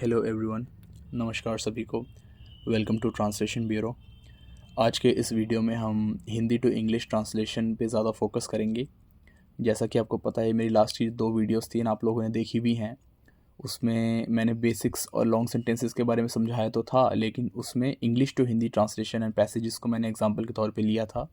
Hello everyone, नमस्कार सभी को। Welcome to translation bureau. आज के इस वीडियो में हम हिंदी टू इंग्लिश ट्रांसलेशन पे ज़्यादा फोकस करेंगे। जैसा कि आपको पता है, मेरी लास्ट की 2 वीडियोस थी आप लोगों ने देखी भी हैं। उसमें मैंने बेसिक्स और लॉन्ग सेंटेंसेस के बारे में समझाया तो था, लेकिन उसमें English to Hindi translation and passages को मैंने एग्जाम्पल के तौर पर लिया था।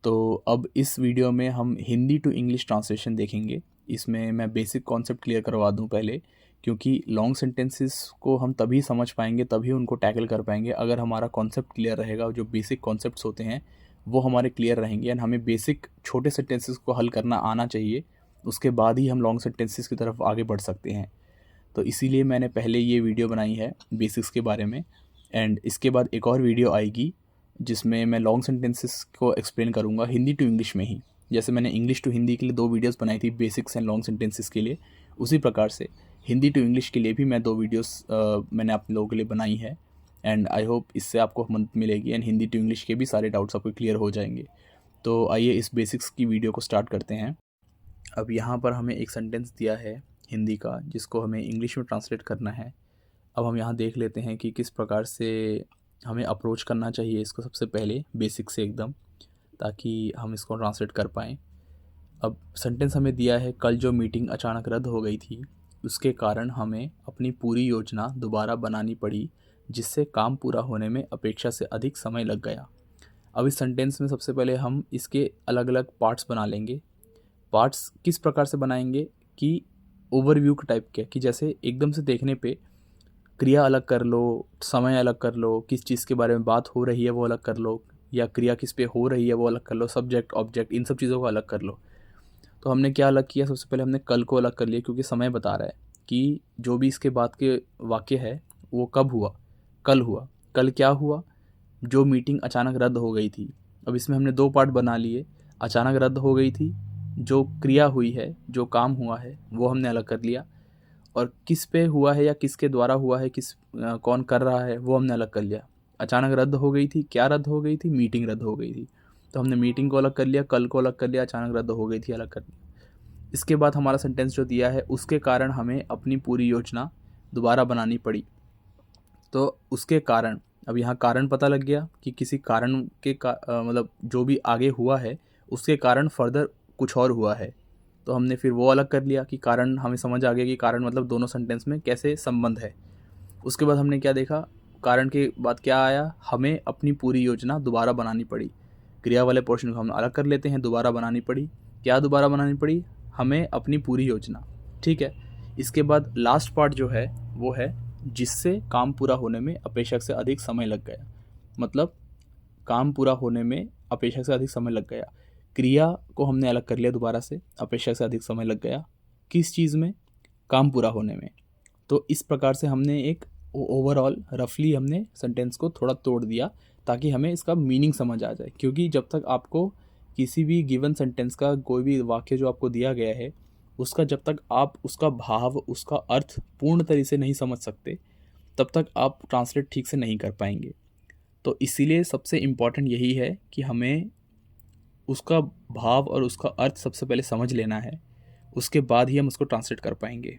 तो अब इस वीडियो में हम हिंदी टू इंग्लिश ट्रांसलेशन देखेंगे। इसमें मैं बेसिक कॉन्सेप्ट क्लियर करवा दूं पहले, क्योंकि लॉन्ग सेंटेंसेस को हम तभी समझ पाएंगे, तभी उनको टैकल कर पाएंगे अगर हमारा कॉन्सेप्ट क्लियर रहेगा। जो बेसिक कॉन्सेप्ट्स होते हैं वो हमारे क्लियर रहेंगे एंड हमें बेसिक छोटे सेंटेंसेस को हल करना आना चाहिए। उसके बाद ही हम लॉन्ग सेंटेंसेस की तरफ आगे बढ़ सकते हैं। तो इसीलिए मैंने पहले ये वीडियो बनाई है बेसिक्स के बारे में, एंड इसके बाद एक और वीडियो आएगी जिसमें मैं लॉन्ग सेंटेंसेस को एक्सप्लेन करूँगा हिंदी टू इंग्लिश में ही। जैसे मैंने इंग्लिश टू हिंदी के लिए 2 वीडियोस बनाई थी बेसिक्स एंड लॉन्ग सेंटेंसेस के लिए, उसी प्रकार से हिंदी टू इंग्लिश के लिए भी मैं 2 वीडियोस मैंने आप लोगों के लिए बनाई है। एंड आई होप इससे आपको मदद मिलेगी एंड हिंदी टू इंग्लिश के भी सारे डाउट्स आपको क्लियर हो जाएंगे। तो आइए इस बेसिक्स की वीडियो को स्टार्ट करते हैं। अब यहाँ पर हमें एक सेंटेंस दिया है हिंदी का, जिसको हमें इंग्लिश में ट्रांसलेट करना है। अब हम यहाँ देख लेते हैं कि किस प्रकार से हमें अप्रोच करना चाहिए इसको, सबसे पहले बेसिक से एकदम, ताकि हम इसको ट्रांसलेट कर पाएँ। अब सेंटेंस हमें दिया है, कल जो मीटिंग अचानक रद्द हो गई थी उसके कारण हमें अपनी पूरी योजना दोबारा बनानी पड़ी, जिससे काम पूरा होने में अपेक्षा से अधिक समय लग गया। अब इस सेंटेंस में सबसे पहले हम इसके अलग अलग पार्ट्स बना लेंगे। पार्ट्स किस प्रकार से बनाएंगे कि ओवरव्यू के टाइप के, कि जैसे एकदम से देखने पे क्रिया अलग कर लो, समय अलग कर लो, किस चीज़ के बारे में बात हो रही है वो अलग कर लो, या क्रिया किस पे हो रही है वो अलग कर लो, सब्जेक्ट ऑब्जेक्ट इन सब चीज़ों को अलग कर लो। तो हमने क्या अलग किया, सबसे पहले हमने कल को अलग कर लिया, क्योंकि समय बता रहा है कि जो भी इसके बाद के वाक्य है वो कब हुआ, कल हुआ। कल क्या हुआ, जो मीटिंग अचानक रद्द हो गई थी। अब इसमें हमने 2 पार्ट बना लिए, अचानक रद्द हो गई थी, जो क्रिया हुई है, जो काम हुआ है वो हमने अलग कर लिया, और किस पे हुआ है या किसके द्वारा हुआ है, कौन कर रहा है वो हमने अलग कर लिया। अचानक रद्द हो गई थी, क्या रद्द हो गई थी, मीटिंग रद्द हो गई थी, तो हमने मीटिंग को अलग कर लिया, कल को अलग कर लिया, अचानक रद्द हो गई थी अलग कर लिया। इसके बाद हमारा सेंटेंस जो दिया है, उसके कारण हमें अपनी पूरी योजना दोबारा बनानी पड़ी। तो उसके कारण, अब यहाँ कारण पता लग गया कि किसी कारण के मतलब जो भी आगे हुआ है उसके कारण फर्दर कुछ और हुआ है, तो हमने फिर वो अलग कर लिया कि कारण, हमें समझ आ गया कि कारण मतलब दोनों सेंटेंस में कैसे संबंध है। उसके बाद हमने क्या देखा, कारण के बाद क्या आया, हमें अपनी पूरी योजना दोबारा बनानी पड़ी। क्रिया वाले पोर्शन को हम अलग कर लेते हैं, दोबारा बनानी पड़ी। क्या दोबारा बनानी पड़ी, हमें अपनी पूरी योजना, ठीक है। इसके बाद लास्ट पार्ट जो है वो है, जिससे काम पूरा होने में अपेक्षा से अधिक समय लग गया। मतलब काम पूरा होने में अपेक्षा से अधिक समय लग गया, क्रिया को हमने अलग कर लिया दोबारा से, अपेक्षा से अधिक समय लग गया किस चीज़ में, काम पूरा होने में। तो इस प्रकार से हमने एक ओवरऑल रफली हमने सेंटेंस को थोड़ा तोड़ दिया, ताकि हमें इसका मीनिंग समझ आ जाए। क्योंकि जब तक आपको किसी भी गिवन सेंटेंस का कोई भी वाक्य जो आपको दिया गया है उसका, जब तक आप उसका भाव, उसका अर्थ पूर्ण तरीके से नहीं समझ सकते, तब तक आप ट्रांसलेट ठीक से नहीं कर पाएंगे। तो इसीलिए सबसे इम्पॉर्टेंट यही है कि हमें उसका भाव और उसका अर्थ सबसे पहले समझ लेना है, उसके बाद ही हम उसको ट्रांसलेट कर पाएंगे।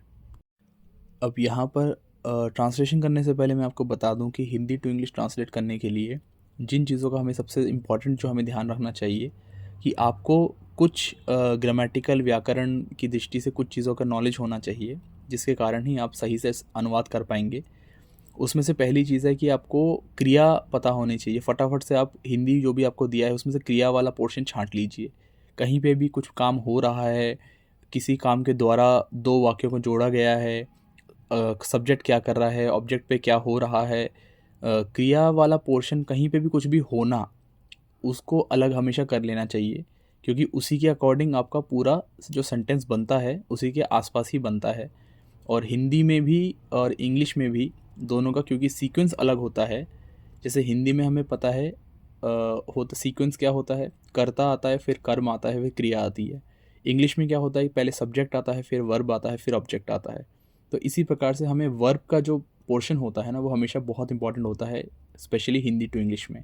अब यहाँ पर ट्रांसलेशन करने से पहले मैं आपको बता दूं कि हिंदी टू इंग्लिश ट्रांसलेट करने के लिए जिन चीज़ों का हमें सबसे इम्पॉर्टेंट जो हमें ध्यान रखना चाहिए, कि आपको कुछ ग्रामेटिकल व्याकरण की दृष्टि से कुछ चीज़ों का नॉलेज होना चाहिए, जिसके कारण ही आप सही से अनुवाद कर पाएंगे। उसमें से पहली चीज़ है कि आपको क्रिया पता होनी चाहिए। फटाफट से आप हिंदी जो भी आपको दिया है उसमें से क्रिया वाला पोर्शन छांट लीजिए। कहीं पे भी कुछ काम हो रहा है, किसी काम के द्वारा 2 वाक्यों को जोड़ा गया है, सब्जेक्ट क्या कर रहा है, ऑब्जेक्ट पे क्या हो रहा है, क्रिया वाला पोर्शन कहीं पे भी कुछ भी होना, उसको अलग हमेशा कर लेना चाहिए, क्योंकि उसी के अकॉर्डिंग आपका पूरा जो सेंटेंस बनता है उसी के आसपास ही बनता है। और हिंदी में भी और इंग्लिश में भी दोनों का, क्योंकि सीक्वेंस अलग होता है। जैसे हिंदी में हमें पता है होता सीक्वेंस क्या होता है, कर्ता आता है, फिर कर्म आता है, फिर क्रिया आती है। इंग्लिश में क्या होता है, पहले सब्जेक्ट आता है, फिर वर्ब आता है, फिर ऑब्जेक्ट आता है। तो इसी प्रकार से हमें वर्ब का जो पोर्शन होता है ना, वो हमेशा बहुत इंपॉर्टेंट होता है, स्पेशली हिंदी टू इंग्लिश में।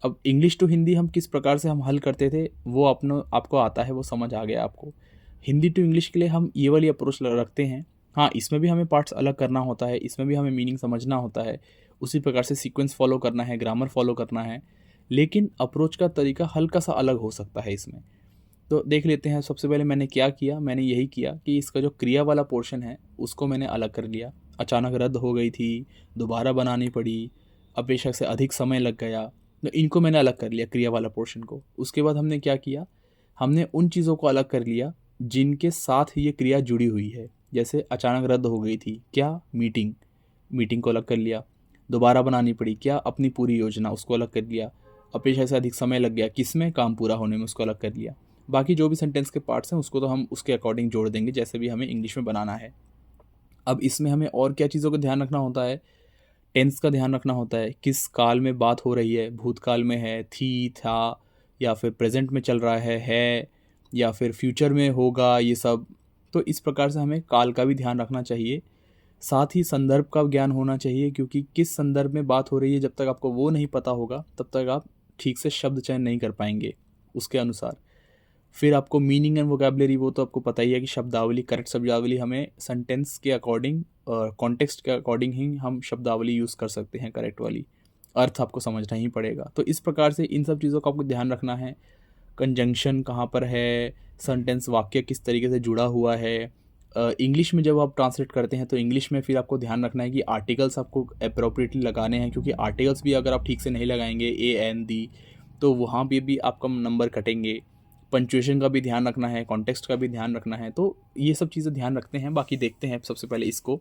अब इंग्लिश टू हिंदी हम किस प्रकार से हम हल करते थे वो आपको आता है, वो समझ आ गया आपको। हिंदी टू इंग्लिश के लिए हम ये वाली अप्रोच रखते हैं हाँ, इसमें भी हमें पार्ट्स अलग करना होता है, इसमें भी हमें मीनिंग समझना होता है, उसी प्रकार से सीक्वेंस फॉलो करना है, ग्रामर फॉलो करना है, लेकिन अप्रोच का तरीका हल्का-सा अलग हो सकता है इसमें। तो देख लेते हैं, सबसे पहले मैंने क्या किया, मैंने यही किया कि इसका जो क्रिया वाला पोर्शन है, उसको मैंने अलग कर लिया। अचानक रद्द हो गई थी, दोबारा बनानी पड़ी, अपेक्षा से अधिक समय लग गया, तो इनको मैंने अलग कर लिया क्रिया वाला पोर्शन को। उसके बाद हमने क्या किया, हमने उन चीज़ों को अलग कर लिया जिनके साथ ये क्रिया जुड़ी हुई है। जैसे अचानक रद्द हो गई थी, क्या? मीटिंग, मीटिंग को अलग कर लिया। दोबारा बनानी पड़ी, क्या? अपनी पूरी योजना, उसको अलग कर लिया। अपेक्षा से अधिक समय लग गया, किसमें? काम पूरा होने में, उसको अलग कर लिया। बाकी जो भी सेंटेंस के पार्ट्स हैं उसको तो हम उसके अकॉर्डिंग जोड़ देंगे, जैसे भी हमें इंग्लिश में बनाना है। अब इसमें हमें और क्या चीज़ों का ध्यान रखना होता है, टेंस का ध्यान रखना होता है, किस काल में बात हो रही है, भूतकाल में है, थी, था, या फिर प्रेजेंट में चल रहा है, या फिर फ्यूचर में होगा, ये सब। तो इस प्रकार से हमें काल का भी ध्यान रखना चाहिए। साथ ही संदर्भ का ज्ञान होना चाहिए, क्योंकि किस संदर्भ में बात हो रही है, जब तक आपको वो नहीं पता होगा तब तक आप ठीक से शब्द चयन नहीं कर पाएंगे उसके अनुसार। फिर आपको मीनिंग एंड वोकैबुलरी, वो तो आपको पता ही है कि शब्दावली, करेक्ट शब्दावली हमें सेंटेंस के अकॉर्डिंग और कॉन्टेक्स्ट के अकॉर्डिंग ही हम शब्दावली यूज़ कर सकते हैं, करेक्ट वाली। अर्थ आपको समझना ही पड़ेगा। तो इस प्रकार से इन सब चीज़ों का आपको ध्यान रखना है। कंजंक्शन कहाँ पर है, सेंटेंस वाक्य किस तरीके से जुड़ा हुआ है। इंग्लिश में जब आप ट्रांसलेट करते हैं तो इंग्लिश में फिर आपको ध्यान रखना है कि आर्टिकल्स आपको अप्रोप्रिएटली लगाने हैं, क्योंकि आर्टिकल्स भी अगर आप ठीक से नहीं लगाएंगे, ए एन दी, तो वहाँ पे भी आपका नंबर कटेंगे। पंचुएशन का भी ध्यान रखना है, कॉन्टेक्स्ट का भी ध्यान रखना है। तो ये सब चीज़ें ध्यान रखते हैं। बाकी देखते हैं सबसे पहले इसको।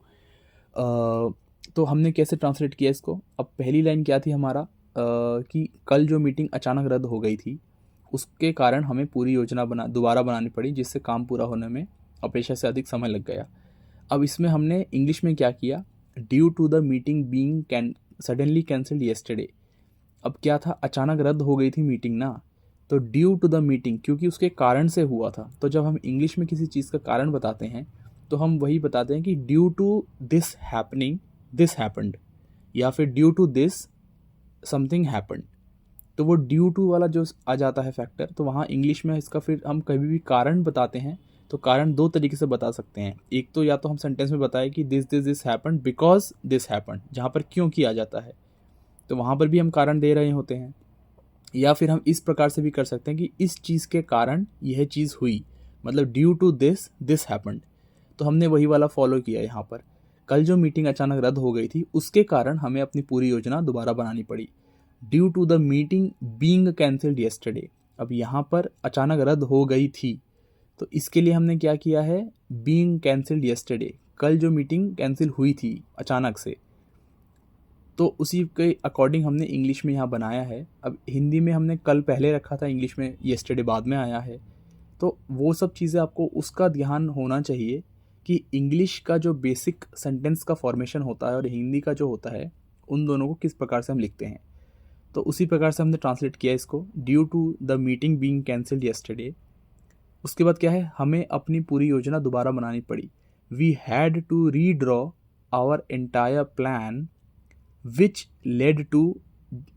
तो हमने कैसे ट्रांसलेट किया इसको। अब पहली लाइन क्या थी हमारा, कि कल जो मीटिंग अचानक रद्द हो गई थी, उसके कारण हमें पूरी योजना दोबारा बनानी पड़ी, जिससे काम पूरा होने में अपेक्षा से अधिक समय लग गया। अब इसमें हमने इंग्लिश में क्या किया, due to the meeting being suddenly cancelled yesterday. अब क्या था, अचानक रद्द हो गई थी मीटिंग ना, तो ड्यू टू द मीटिंग, क्योंकि उसके कारण से हुआ था। तो जब हम इंग्लिश में किसी चीज़ का कारण बताते हैं तो हम वही बताते हैं कि due to this happening this happened, या फिर due to this something happened. तो वो ड्यू टू वाला जो आ जाता है फैक्टर, तो वहाँ इंग्लिश में इसका फिर हम कभी भी कारण बताते हैं तो कारण दो तरीके से बता सकते हैं। एक तो या तो हम सेंटेंस में बताएं कि this this this happened because this happened, जहाँ पर क्यों किया जाता है, तो वहाँ पर भी हम कारण दे रहे होते हैं। या फिर हम इस प्रकार से भी कर सकते हैं कि इस चीज़ के कारण यह चीज़ हुई, मतलब due to this this happened. तो हमने वही वाला फॉलो किया यहाँ पर। कल जो मीटिंग अचानक रद्द हो गई थी, उसके कारण हमें अपनी पूरी योजना दोबारा बनानी पड़ी, due to the meeting being cancelled yesterday. अब यहाँ पर अचानक रद्द हो गई थी, तो इसके लिए हमने क्या किया है, बीइंग कैंसिल्ड येस्टरडे, कल जो मीटिंग कैंसिल हुई थी अचानक से, तो उसी के अकॉर्डिंग हमने इंग्लिश में यहाँ बनाया है। अब हिंदी में हमने कल पहले रखा था, इंग्लिश में येस्टरडे बाद में आया है। तो वो सब चीज़ें आपको उसका ध्यान होना चाहिए कि इंग्लिश का जो बेसिक सेंटेंस का फॉर्मेशन होता है और हिंदी का जो होता है, उन दोनों को किस प्रकार से हम लिखते हैं। तो उसी प्रकार से हमने ट्रांसलेट किया इसको, due to the meeting being cancelled yesterday. उसके बाद क्या है, हमें अपनी पूरी योजना दोबारा बनानी पड़ी। We had to redraw our entire plan which led to,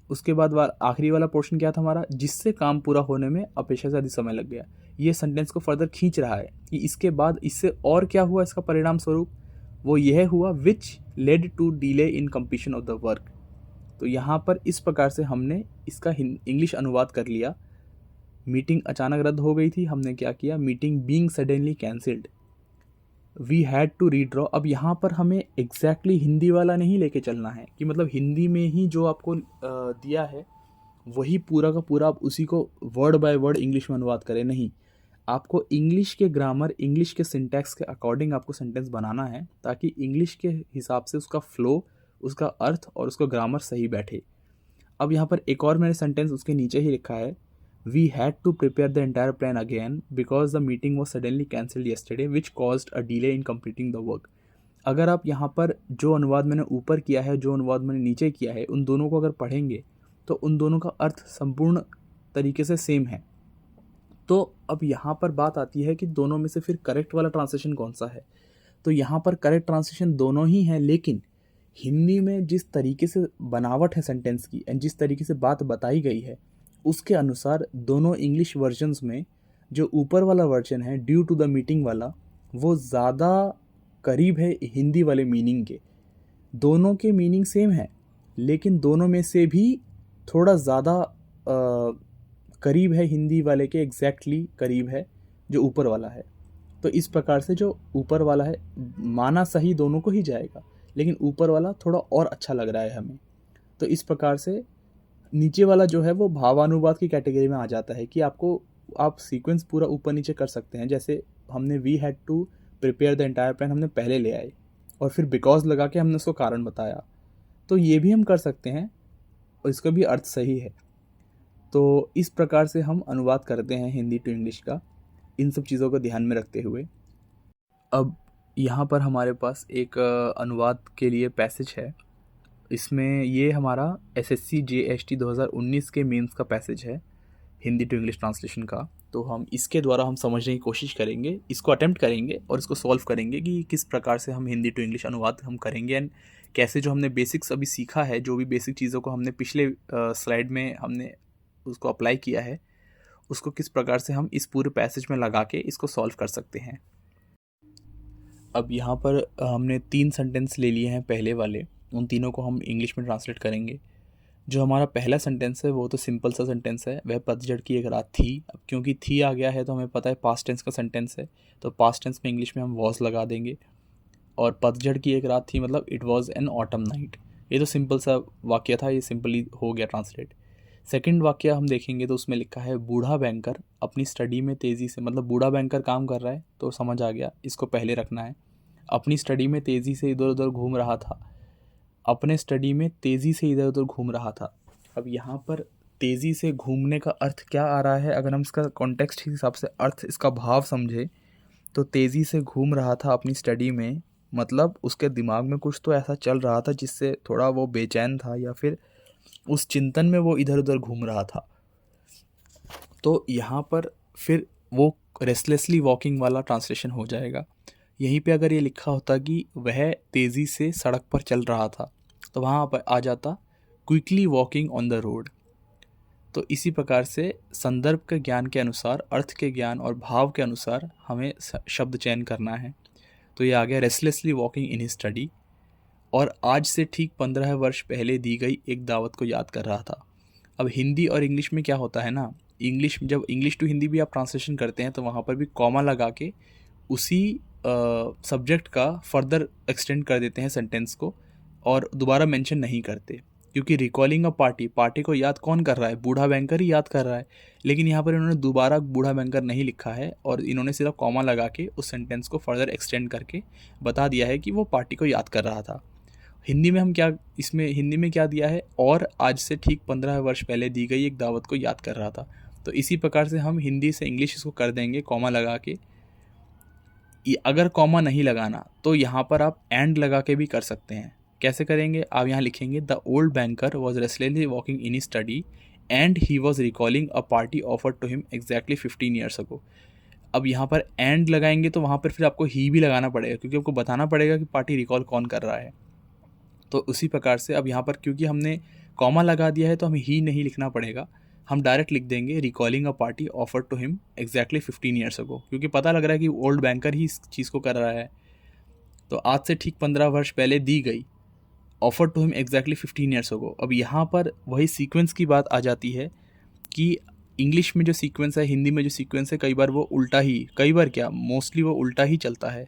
उसके बाद आखिरी वाला पोर्शन क्या था हमारा, जिससे काम पूरा होने में अपेक्षा से अधिक समय लग गया। ये सेंटेंस को फर्दर खींच रहा है कि इसके बाद इससे और क्या हुआ, इसका परिणाम स्वरूप वो यह हुआ, which led to delay in completion of the work. तो यहाँ पर इस प्रकार से हमने इसका इंग्लिश अनुवाद कर लिया। मीटिंग अचानक रद्द हो गई थी, हमने क्या किया, meeting being suddenly cancelled, we had to redraw. अब यहाँ पर हमें एग्जैक्टली हिंदी वाला नहीं लेके चलना है कि मतलब हिंदी में ही जो आपको दिया है वही पूरा का पूरा आप उसी को वर्ड बाय वर्ड इंग्लिश में अनुवाद करें, नहीं। आपको इंग्लिश के ग्रामर, इंग्लिश के सिंटैक्स के अकॉर्डिंग आपको सेंटेंस बनाना है, ताकि इंग्लिश के हिसाब से उसका फ्लो, उसका अर्थ और उसका ग्रामर सही बैठे। अब यहाँ पर एक और मैंने सेंटेंस उसके नीचे ही लिखा है, We had to prepare the entire plan again because the meeting was suddenly cancelled yesterday, which caused a delay in completing the work. अगर आप यहाँ पर जो अनुवाद मैंने ऊपर किया है, जो अनुवाद मैंने नीचे किया है, उन दोनों को अगर पढ़ेंगे तो उन दोनों का अर्थ संपूर्ण तरीके से सेम है। तो अब यहाँ पर बात आती है कि दोनों में से फिर करेक्ट वाला ट्रांसलेशन कौन सा है। तो यहाँ पर करेक्ट ट्रांसलेशन दोनों ही हैं, लेकिन हिंदी में जिस तरीके से बनावट है सेंटेंस की एंड जिस तरीके से बात बताई गई है, उसके अनुसार दोनों इंग्लिश वर्जन्स में जो ऊपर वाला वर्जन है ड्यू टू द मीटिंग वाला, वो ज़्यादा करीब है हिंदी वाले मीनिंग के। दोनों के मीनिंग सेम है, लेकिन दोनों में से भी थोड़ा ज़्यादा करीब है हिंदी वाले के, एग्जैक्टली करीब है जो ऊपर वाला है। तो इस प्रकार से जो ऊपर वाला है माना सही दोनों को ही जाएगा, लेकिन ऊपर वाला थोड़ा और अच्छा लग रहा है हमें। तो इस प्रकार से नीचे वाला जो है वो भावानुवाद की कैटेगरी में आ जाता है कि आप सीक्वेंस पूरा ऊपर नीचे कर सकते हैं। जैसे हमने we had to prepare the entire plan हमने पहले ले आए और फिर बिकॉज लगा के हमने उसको कारण बताया, तो ये भी हम कर सकते हैं और इसका भी अर्थ सही है। तो इस प्रकार से हम अनुवाद करते हैं हिंदी टू इंग्लिश का, इन सब चीज़ों को ध्यान में रखते हुए। अब यहाँ पर हमारे पास एक अनुवाद के लिए पैसेज है। इसमें ये हमारा SSC JST 2019 के मेंस का पैसेज है हिंदी टू इंग्लिश ट्रांसलेशन का। तो हम इसके द्वारा हम समझने की कोशिश करेंगे, इसको अटेम्प्ट करेंगे और इसको सॉल्व करेंगे कि किस प्रकार से हम हिंदी टू इंग्लिश अनुवाद हम करेंगे, एंड कैसे जो हमने बेसिक्स अभी सीखा है, जो भी बेसिक चीज़ों को हमने पिछले स्लाइड में हमने उसको अप्लाई किया है, उसको किस प्रकार से हम इस पूरे पैसेज में लगा के इसको सॉल्व कर सकते हैं। अब यहाँ पर हमने 3 सेंटेंस ले लिए हैं पहले वाले, उन तीनों को हम इंग्लिश में ट्रांसलेट करेंगे। जो हमारा पहला सेंटेंस है वो तो सिंपल सा सेंटेंस है, वह पतझड़ की एक रात थी। अब क्योंकि थी आ गया है तो हमें पता है पास्ट टेंस का सेंटेंस है, तो पास्ट टेंस में इंग्लिश में हम वॉज लगा देंगे। और पतझड़ की एक रात थी मतलब it was an autumn night. ये तो सिंपल सा वाक्य था, ये सिंपली हो गया ट्रांसलेट। सेकंड वाक्य हम देखेंगे तो उसमें लिखा है बूढ़ा बैंकर अपनी स्टडी में तेज़ी से, मतलब बूढ़ा बैंकर काम कर रहा है तो समझ आ गया, इसको पहले रखना है। अपनी स्टडी में तेज़ी से इधर उधर घूम रहा था, अपने स्टडी में तेज़ी से इधर उधर घूम रहा था। अब यहाँ पर तेज़ी से घूमने का अर्थ क्या आ रहा है, अगर हम इसका कॉन्टेक्स्ट के हिसाब से अर्थ, इसका भाव समझे तो तेज़ी से घूम रहा था अपनी स्टडी में, मतलब उसके दिमाग में कुछ तो ऐसा चल रहा था जिससे थोड़ा वो बेचैन था या फिर उस चिंतन में वो इधर उधर घूम रहा था। तो यहाँ पर फिर वो रेस्टलेसली वॉकिंग वाला ट्रांसलेशन हो जाएगा। यहीं पे अगर ये लिखा होता कि वह तेज़ी से सड़क पर चल रहा था तो वहाँ पर आ जाता quickly walking on the road. तो इसी प्रकार से संदर्भ के ज्ञान के अनुसार, अर्थ के ज्ञान और भाव के अनुसार हमें शब्द चयन करना है। तो ये आ गया restlessly walking in his study, और आज से ठीक 15 वर्ष पहले दी गई एक दावत को याद कर रहा था। अब हिंदी और इंग्लिश में क्या होता है ना, जब इंग्लिश टू हिंदी भी आप ट्रांसलेशन करते हैं तो वहाँ पर भी कॉमा लगा के उसी सब्जेक्ट का फर्दर एक्सटेंड कर देते हैं सेंटेंस को, और दोबारा मेंशन नहीं करते, क्योंकि रिकॉलिंग अ पार्टी को याद कौन कर रहा है, बूढ़ा बैंकर ही याद कर रहा है। लेकिन यहाँ पर इन्होंने दोबारा बूढ़ा बैंकर नहीं लिखा है और इन्होंने सिर्फ कॉमा लगा के उस सेंटेंस को फर्दर एक्सटेंड करके बता दिया है कि वो पार्टी को याद कर रहा था। हिंदी में हम क्या, इसमें हिंदी में क्या दिया है, और आज से ठीक 15 वर्ष पहले दी गई एक दावत को याद कर रहा था। तो इसी प्रकार से हम हिंदी से इंग्लिश इसको कर देंगे कॉमा लगा के। अगर कॉमा नहीं लगाना तो यहाँ पर आप एंड लगा के भी कर सकते हैं। कैसे करेंगे, आप यहाँ लिखेंगे the old banker was restlessly walking in study and he was recalling a party offered to him exactly 15 years ago. अब यहाँ पर एंड लगाएंगे तो वहाँ पर फिर आपको ही भी लगाना पड़ेगा, क्योंकि आपको बताना पड़ेगा कि पार्टी रिकॉल कौन कर रहा है। तो उसी प्रकार से अब यहाँ पर क्योंकि हमने कॉमा लगा दिया है तो हमें ही नहीं लिखना पड़ेगा, हम डायरेक्ट लिख देंगे recalling a party offer to him exactly 15 years ago, क्योंकि पता लग रहा है कि ओल्ड बैंकर ही इस चीज़ को कर रहा है। तो आज से ठीक 15 वर्ष पहले दी गई, offer to him exactly 15 years ago. अब यहाँ पर वही सीक्वेंस की बात आ जाती है कि इंग्लिश में जो सीक्वेंस है, हिंदी में जो सीक्वेंस है, कई बार वो उल्टा ही, कई बार क्या मोस्टली वो उल्टा ही चलता है।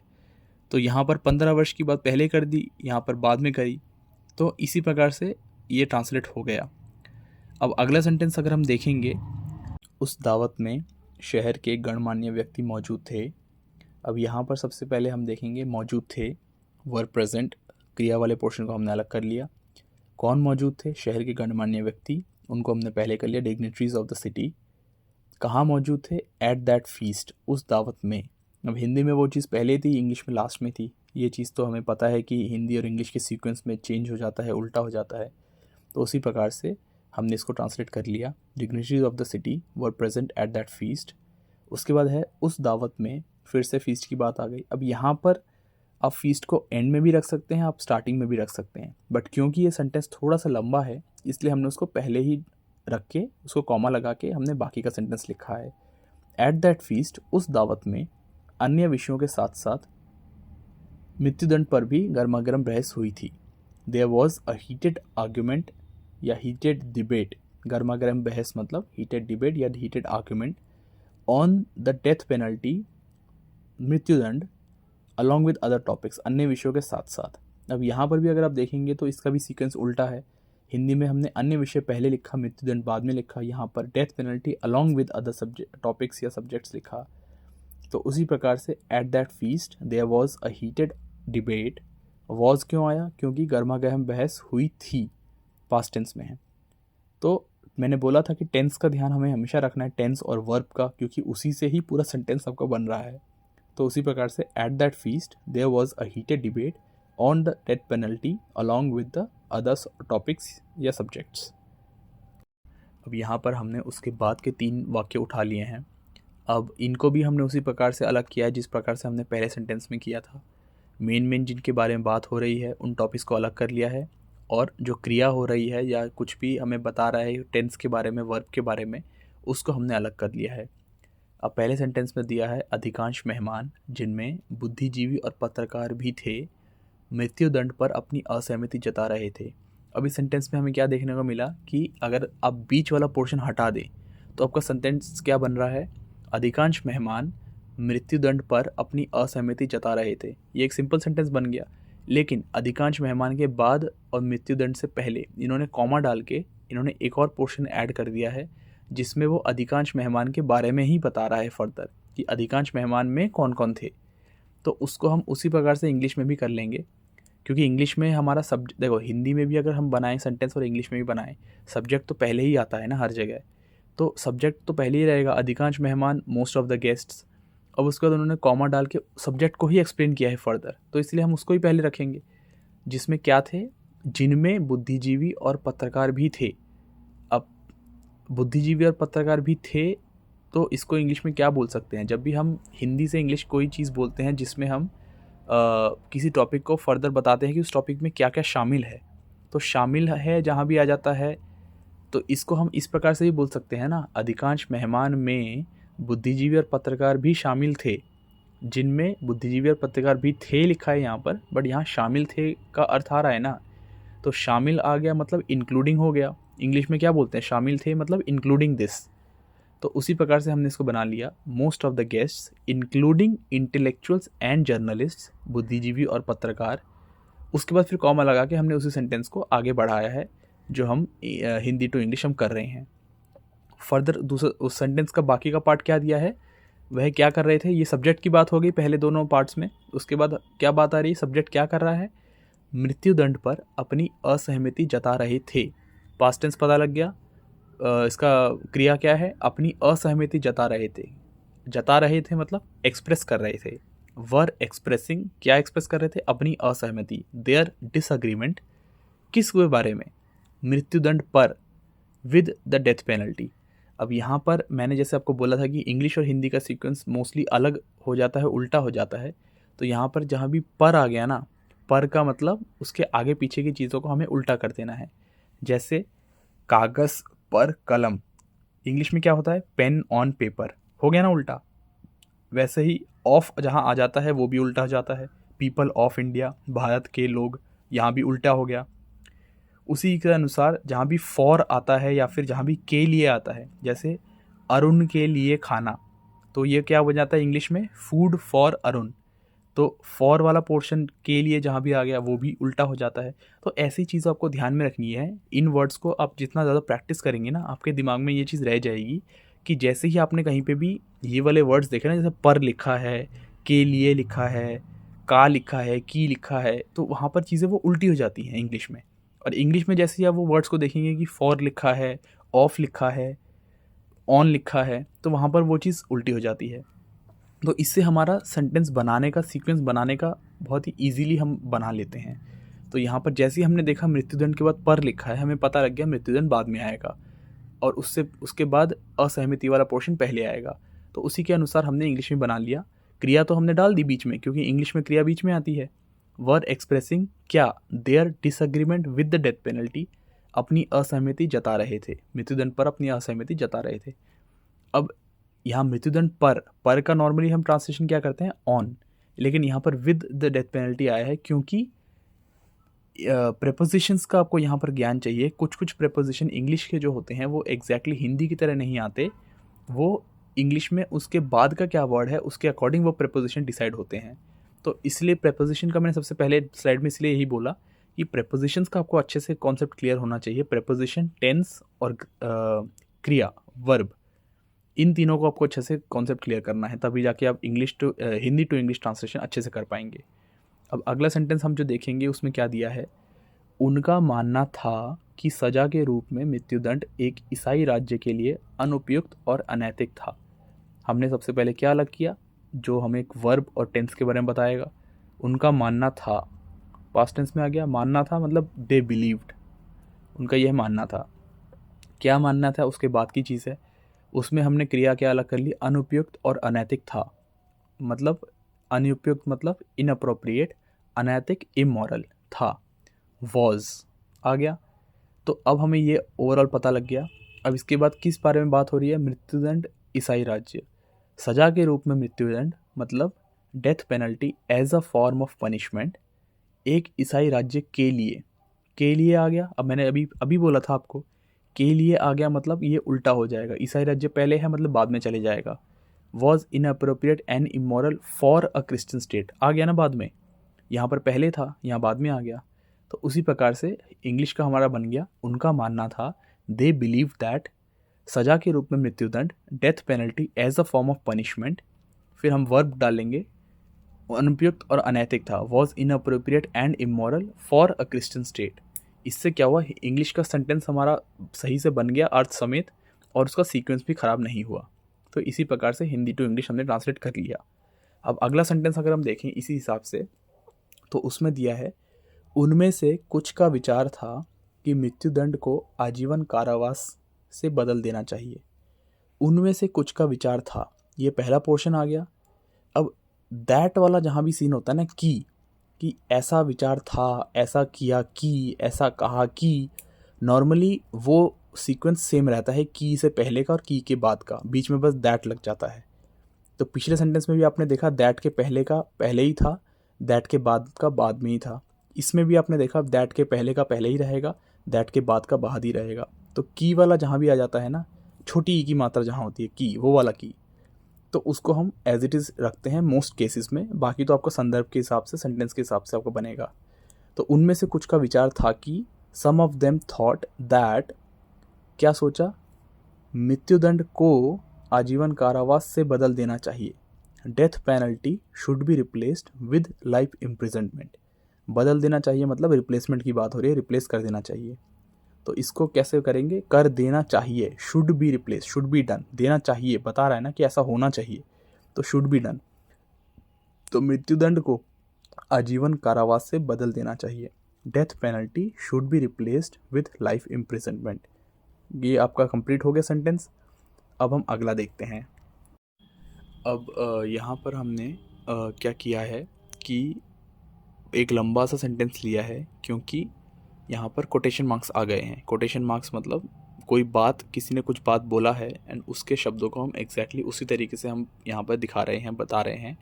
तो यहाँ पर 15 वर्ष की बात पहले कर दी, यहाँ पर बाद में करी, तो इसी प्रकार से ये ट्रांसलेट हो गया। अब अगला सेंटेंस अगर हम देखेंगे, उस दावत में शहर के गणमान्य व्यक्ति मौजूद थे। अब यहाँ पर सबसे पहले हम देखेंगे मौजूद थे, वर प्रेजेंट, क्रिया वाले पोर्शन को हमने अलग कर लिया। कौन मौजूद थे, शहर के गणमान्य व्यक्ति, उनको हमने पहले कर लिया, डिग्निटरीज ऑफ द सिटी। कहाँ मौजूद थे, एट दैट फीस्ट, उस दावत में। अब हिंदी में वो चीज़ पहले थी, इंग्लिश में लास्ट में थी। ये चीज़ तो हमें पता है कि हिंदी और इंग्लिश के सीक्वेंस में चेंज हो जाता है, उल्टा हो जाता है। तो उसी प्रकार से हमने इसको ट्रांसलेट कर लिया, dignitaries of the city were present at that feast. उसके बाद है उस दावत में, फिर से फीस्ट की बात आ गई। अब यहाँ पर आप फीस्ट को एंड में भी रख सकते हैं, आप स्टार्टिंग में भी रख सकते हैं, बट क्योंकि ये सेंटेंस थोड़ा सा लंबा है इसलिए हमने उसको पहले ही रख के उसको कॉमा लगा के हमने बाकी का सेंटेंस लिखा है। एट दैट फीस्ट, उस दावत में, अन्य विषयों के साथ साथ मृत्युदंड पर भी गर्मागर्म बहस हुई थी। There was a heated argument या हीटेड डिबेट, गर्मागर्म बहस मतलब हीटेड डिबेट या heated argument on the death penalty, मृत्युदंड, अलॉन्ग विद अदर टॉपिक्स, अन्य विषयों के साथ साथ। अब यहाँ पर भी अगर आप देखेंगे तो इसका भी सीक्वेंस उल्टा है। हिंदी में हमने अन्य विषय पहले लिखा, मृत्युदंड बाद में लिखा, यहाँ पर death penalty along with other subject topics या सब्जेक्ट्स लिखा। तो उसी प्रकार से at that feast there was a heated debate, was क्यों आया, क्योंकि गर्मागर्म बहस हुई थी, पास्ट टेंस में है। तो मैंने बोला था कि टेंस का ध्यान हमें हमेशा रखना है, टेंस और वर्ब का, क्योंकि उसी से ही पूरा सेंटेंस आपका बन रहा है। तो उसी प्रकार से at that feast there was a heated debate on the death penalty along with the others topics या सब्जेक्ट्स। अब यहाँ पर हमने उसके बाद के 3 वाक्य उठा लिए हैं। अब इनको भी हमने उसी प्रकार से अलग किया है जिस प्रकार से हमने पहले सेंटेंस में किया था। मेन जिनके बारे में बात हो रही है उन टॉपिक्स को अलग कर लिया है, और जो क्रिया हो रही है या कुछ भी हमें बता रहा है टेंस के बारे में, वर्ब के बारे में, उसको हमने अलग कर लिया है। अब पहले सेंटेंस में दिया है अधिकांश मेहमान, जिनमें बुद्धिजीवी और पत्रकार भी थे, मृत्युदंड पर अपनी असहमति जता रहे थे। अब इस सेंटेंस में हमें क्या देखने को मिला कि अगर आप बीच वाला पोर्शन हटा दें तो आपका सेंटेंस क्या बन रहा है, अधिकांश मेहमान मृत्युदंड पर अपनी असहमति जता रहे थे। ये एक सिंपल सेंटेंस बन गया, लेकिन अधिकांश मेहमान के बाद और मृत्युदंड से पहले इन्होंने कॉमा डाल के इन्होंने एक और पोर्शन ऐड कर दिया है, जिसमें वो अधिकांश मेहमान के बारे में ही बता रहा है फर्दर कि अधिकांश मेहमान में कौन कौन थे। तो उसको हम उसी प्रकार से इंग्लिश में भी कर लेंगे, क्योंकि इंग्लिश में हमारा सब्जेक्ट, देखो हिंदी में भी अगर हम बनाएं सेंटेंस और इंग्लिश में भी बनाएं, सब्जेक्ट तो पहले ही आता है ना हर जगह, तो सब्जेक्ट तो पहले ही रहेगा, अधिकांश मेहमान, मोस्ट ऑफ द गेस्ट्स। अब उसके बाद उन्होंने कॉमा डाल के सब्जेक्ट को ही एक्सप्लेन किया है फर्दर, तो इसलिए हम उसको ही पहले रखेंगे, जिसमें क्या थे, जिनमें बुद्धिजीवी और पत्रकार भी थे। अब बुद्धिजीवी और पत्रकार भी थे, तो इसको इंग्लिश में क्या बोल सकते हैं। जब भी हम हिंदी से इंग्लिश कोई चीज़ बोलते हैं जिसमें हम किसी टॉपिक को फर्दर बताते हैं कि उस टॉपिक में क्या क्या शामिल है, तो शामिल है जहाँ भी आ जाता है, तो इसको हम इस प्रकार से भी बोल सकते हैं ना, अधिकांश मेहमान में बुद्धिजीवी और पत्रकार भी शामिल थे, जिनमें बुद्धिजीवी और पत्रकार भी थे लिखा है यहाँ पर, बट यहाँ शामिल थे का अर्थ आ रहा है ना, तो शामिल आ गया मतलब इंक्लूडिंग हो गया। इंग्लिश में क्या बोलते हैं, शामिल थे मतलब इंक्लूडिंग दिस। तो उसी प्रकार से हमने इसको बना लिया, most of the guests including intellectuals and journalists, बुद्धिजीवी और पत्रकार। उसके बाद फिर कॉमा लगा के हमने उसी सेंटेंस को आगे बढ़ाया है, जो हम हिंदी टू इंग्लिश हम कर रहे हैं। फर्दर दूसरा उस सेंटेंस का बाकी का पार्ट क्या दिया है, वह क्या कर रहे थे, ये सब्जेक्ट की बात हो गई पहले दोनों पार्ट्स में। उसके बाद क्या बात आ रही है, सब्जेक्ट क्या कर रहा है, मृत्युदंड पर अपनी असहमति जता रहे थे, पास्ट टेंस पता लग गया। इसका क्रिया क्या है, अपनी असहमति जता रहे थे, जता रहे थे मतलब एक्सप्रेस कर रहे थे, वर एक्सप्रेसिंग, क्या एक्सप्रेस कर रहे थे, अपनी असहमति, देयर डिसएग्रीमेंट, किस के बारे में, मृत्युदंड पर, विद द डेथ पेनल्टी। अब यहाँ पर मैंने जैसे आपको बोला था कि इंग्लिश और हिंदी का सीक्वेंस मोस्टली अलग हो जाता है, उल्टा हो जाता है, तो यहाँ पर जहाँ भी पर आ गया ना, पर का मतलब उसके आगे पीछे की चीज़ों को हमें उल्टा कर देना है। जैसे कागज़ पर कलम, इंग्लिश में क्या होता है, पेन ऑन पेपर, हो गया ना उल्टा। वैसे ही ऑफ जहाँ आ जाता है वो भी उल्टा हो जाता है, पीपल ऑफ इंडिया, भारत के लोग, यहाँ भी उल्टा हो गया। उसी के अनुसार जहाँ भी फॉर आता है या फिर जहाँ भी के लिए आता है, जैसे अरुण के लिए खाना, तो ये क्या हो जाता है इंग्लिश में, फूड फॉर अरुण। तो फॉर वाला पोर्शन के लिए जहाँ भी आ गया वो भी उल्टा हो जाता है। तो ऐसी चीज़ आपको ध्यान में रखनी है। इन वर्ड्स को आप जितना ज़्यादा प्रैक्टिस करेंगे ना, आपके दिमाग में ये चीज़ रह जाएगी कि जैसे ही आपने कहीं पे भी ये वाले वर्ड्स देखे ना, जैसे पर लिखा है, के लिए लिखा है, का लिखा है, की लिखा है, तो वहाँ पर चीज़ें वो उल्टी हो जाती हैं इंग्लिश में। और इंग्लिश में जैसे ही आप वो वर्ड्स को देखेंगे कि फॉर लिखा है, ऑफ लिखा है, ऑन लिखा है, तो वहाँ पर वो चीज़ उल्टी हो जाती है। तो इससे हमारा सेंटेंस बनाने का, सीक्वेंस बनाने का बहुत ही ईजीली हम बना लेते हैं। तो यहाँ पर जैसे ही हमने देखा मृत्युदंड के बाद पर लिखा है, हमें पता लग गया मृत्युदंड बाद में आएगा, और उसके बाद असहमति वाला पोर्शन पहले आएगा। तो उसी के अनुसार हमने इंग्लिश में बना लिया। क्रिया तो हमने डाल दी बीच में, क्योंकि इंग्लिश में क्रिया बीच में आती है। वर एक्सप्रेसिंग क्या, their disagreement with the death penalty, अपनी असहमति जता रहे थे, मृत्युदंड पर अपनी असहमति जता रहे थे। अब यहाँ मृत्युदंड पर का नॉर्मली हम ट्रांसलेशन क्या करते हैं, ऑन, लेकिन यहाँ पर विद द डेथ पेनल्टी आया है क्योंकि प्रेपोजिशंस का आपको यहाँ पर ज्ञान चाहिए। कुछ कुछ प्रेपोजिशन इंग्लिश के जो होते हैं वो एग्जैक्टली हिंदी की तरह नहीं आते, वो इंग्लिश में उसके बाद का क्या वर्ड है उसके अकॉर्डिंग वो प्रेपोजिशन डिसाइड होते हैं। तो इसलिए प्रेपोजिशन का मैंने सबसे पहले स्लाइड में इसलिए यही बोला कि प्रेपोजिशंस का आपको अच्छे से कॉन्सेप्ट क्लियर होना चाहिए। प्रेपोजिशन, टेंस और क्रिया, वर्ब, इन तीनों को आपको अच्छे से कॉन्सेप्ट क्लियर करना है, तभी जाके आप हिंदी टू इंग्लिश ट्रांसलेशन अच्छे से कर पाएंगे। अब अगला सेंटेंस हम जो देखेंगे उसमें क्या दिया है, उनका मानना था कि सजा के रूप में मृत्युदंड एक ईसाई राज्य के लिए अनुपयुक्त और अनैतिक था। हमने सबसे पहले क्या अलग किया, जो हमें एक वर्ब और टेंस के बारे में बताएगा। उनका मानना था, पास्ट टेंस में आ गया, मानना था मतलब दे बिलीव्ड, उनका यह मानना था। क्या मानना था उसके बाद की चीज़ है, उसमें हमने क्रिया क्या अलग कर ली, अनुपयुक्त और अनैतिक था। मतलब अनुपयुक्त मतलब इनअप्रोप्रिएट, अनैतिक इमोरल था, वॉज आ गया। तो अब हमें ये ओवरऑल पता लग गया। अब इसके बाद किस बारे में बात हो रही है, मृत्युदंड ईसाई राज्य, सजा के रूप में मृत्युदंड मतलब death penalty as a form of punishment एक ईसाई राज्य के लिए आ गया। अब मैंने अभी बोला था आपको के लिए आ गया मतलब ये उल्टा हो जाएगा, ईसाई राज्य पहले है मतलब बाद में चले जाएगा। Was inappropriate and immoral for a Christian state आ गया ना बाद में, यहाँ पर पहले था यहाँ बाद में आ गया। तो उसी प्रकार से इंग्लिश का हमारा बन गया, उनका मानना था, दे बिलीव दैट सजा के रूप में मृत्युदंड death penalty as a form of punishment, फिर हम वर्ब डालेंगे, अनुपयुक्त और अनैतिक था, was inappropriate and immoral for a Christian state. इससे क्या हुआ, इंग्लिश का सेंटेंस हमारा सही से बन गया अर्थ समेत और उसका सीक्वेंस भी ख़राब नहीं हुआ। तो इसी प्रकार से हिंदी टू इंग्लिश हमने ट्रांसलेट कर लिया। अब अगला सेंटेंस अगर हम देखें इसी हिसाब से, तो उसमें दिया है, उनमें से कुछ का विचार था कि मृत्युदंड को आजीवन कारावास से बदल देना चाहिए। उनमें से कुछ का विचार था, ये पहला पोर्शन आ गया। अब दैट वाला जहाँ भी सीन होता है ना, कि ऐसा विचार था, ऐसा किया कि, ऐसा कहा कि, नॉर्मली वो सीक्वेंस सेम रहता है की से पहले का और की के बाद का, बीच में बस दैट लग जाता है। तो पिछले सेंटेंस में भी आपने देखा दैट के पहले का पहले ही था, दैट के बाद का बाद में ही था। इसमें भी आपने देखा दैट के पहले का पहले ही रहेगा, दैट के बाद का बाद ही रहेगा। तो की वाला जहाँ भी आ जाता है ना, छोटी ई की मात्रा जहाँ होती है की, वो वाला की, तो उसको हम एज इट इज़ रखते हैं मोस्ट केसेस में। बाकी तो आपको संदर्भ के हिसाब से, सेंटेंस के हिसाब से आपको बनेगा। तो उनमें से कुछ का विचार था कि सम ऑफ देम थॉट दैट, क्या सोचा, मृत्युदंड को आजीवन कारावास से बदल देना चाहिए। Death penalty should be replaced with life imprisonment. बदल देना चाहिए मतलब रिप्लेसमेंट की बात हो रही है, रिप्लेस कर देना चाहिए। तो इसको कैसे करेंगे, कर देना चाहिए, should be replace, should be done, देना चाहिए बता रहा है ना कि ऐसा होना चाहिए, तो शुड बी डन। तो मृत्युदंड को आजीवन कारावास से बदल देना चाहिए। Death penalty should be replaced with life imprisonment. ये आपका कंप्लीट हो गया सेंटेंस। अब हम अगला देखते हैं। अब यहाँ पर हमने क्या किया है कि एक लंबा सा सेंटेंस लिया है, क्योंकि यहाँ पर कोटेशन मार्क्स आ गए हैं। कोटेशन मार्क्स मतलब कोई बात, किसी ने कुछ बात बोला है एंड उसके शब्दों को हम एग्जैक्टली उसी तरीके से हम यहाँ पर दिखा रहे हैं, बता रहे हैं।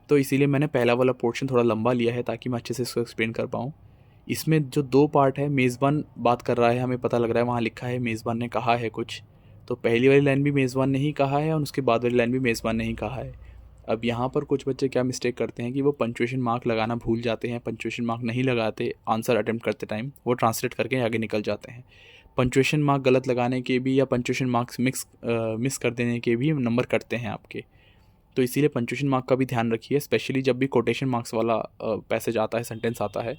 तो इसीलिए मैंने पहला वाला पोर्शन थोड़ा लंबा लिया है ताकि मैं अच्छे से इसको एक्सप्लेन कर पाऊँ। इसमें जो दो पार्ट है, मेज़बान बात कर रहा है, हमें पता लग रहा है, वहाँ लिखा है मेज़बान ने कहा है कुछ, तो पहली वाली लाइन भी मेज़बान ने ही कहा है और उसके बाद वाली लाइन भी मेज़बान ने ही कहा है। अब यहाँ पर कुछ बच्चे क्या मिस्टेक करते हैं कि वो पंक्चुएशन मार्क लगाना भूल जाते हैं, पंक्चुएशन मार्क नहीं लगाते आंसर अटेम्प्ट करते टाइम, वो ट्रांसलेट करके आगे निकल जाते हैं। पंक्चुएशन मार्क गलत लगाने के भी या पंक्चुएशन मार्क्स मिस कर देने के भी नंबर कटते हैं आपके। तो इसीलिए पंक्चुएशन मार्क का भी ध्यान रखिए, स्पेशली जब भी कोटेशन मार्क्स वाला पैसेज आता है, सेंटेंस आता है।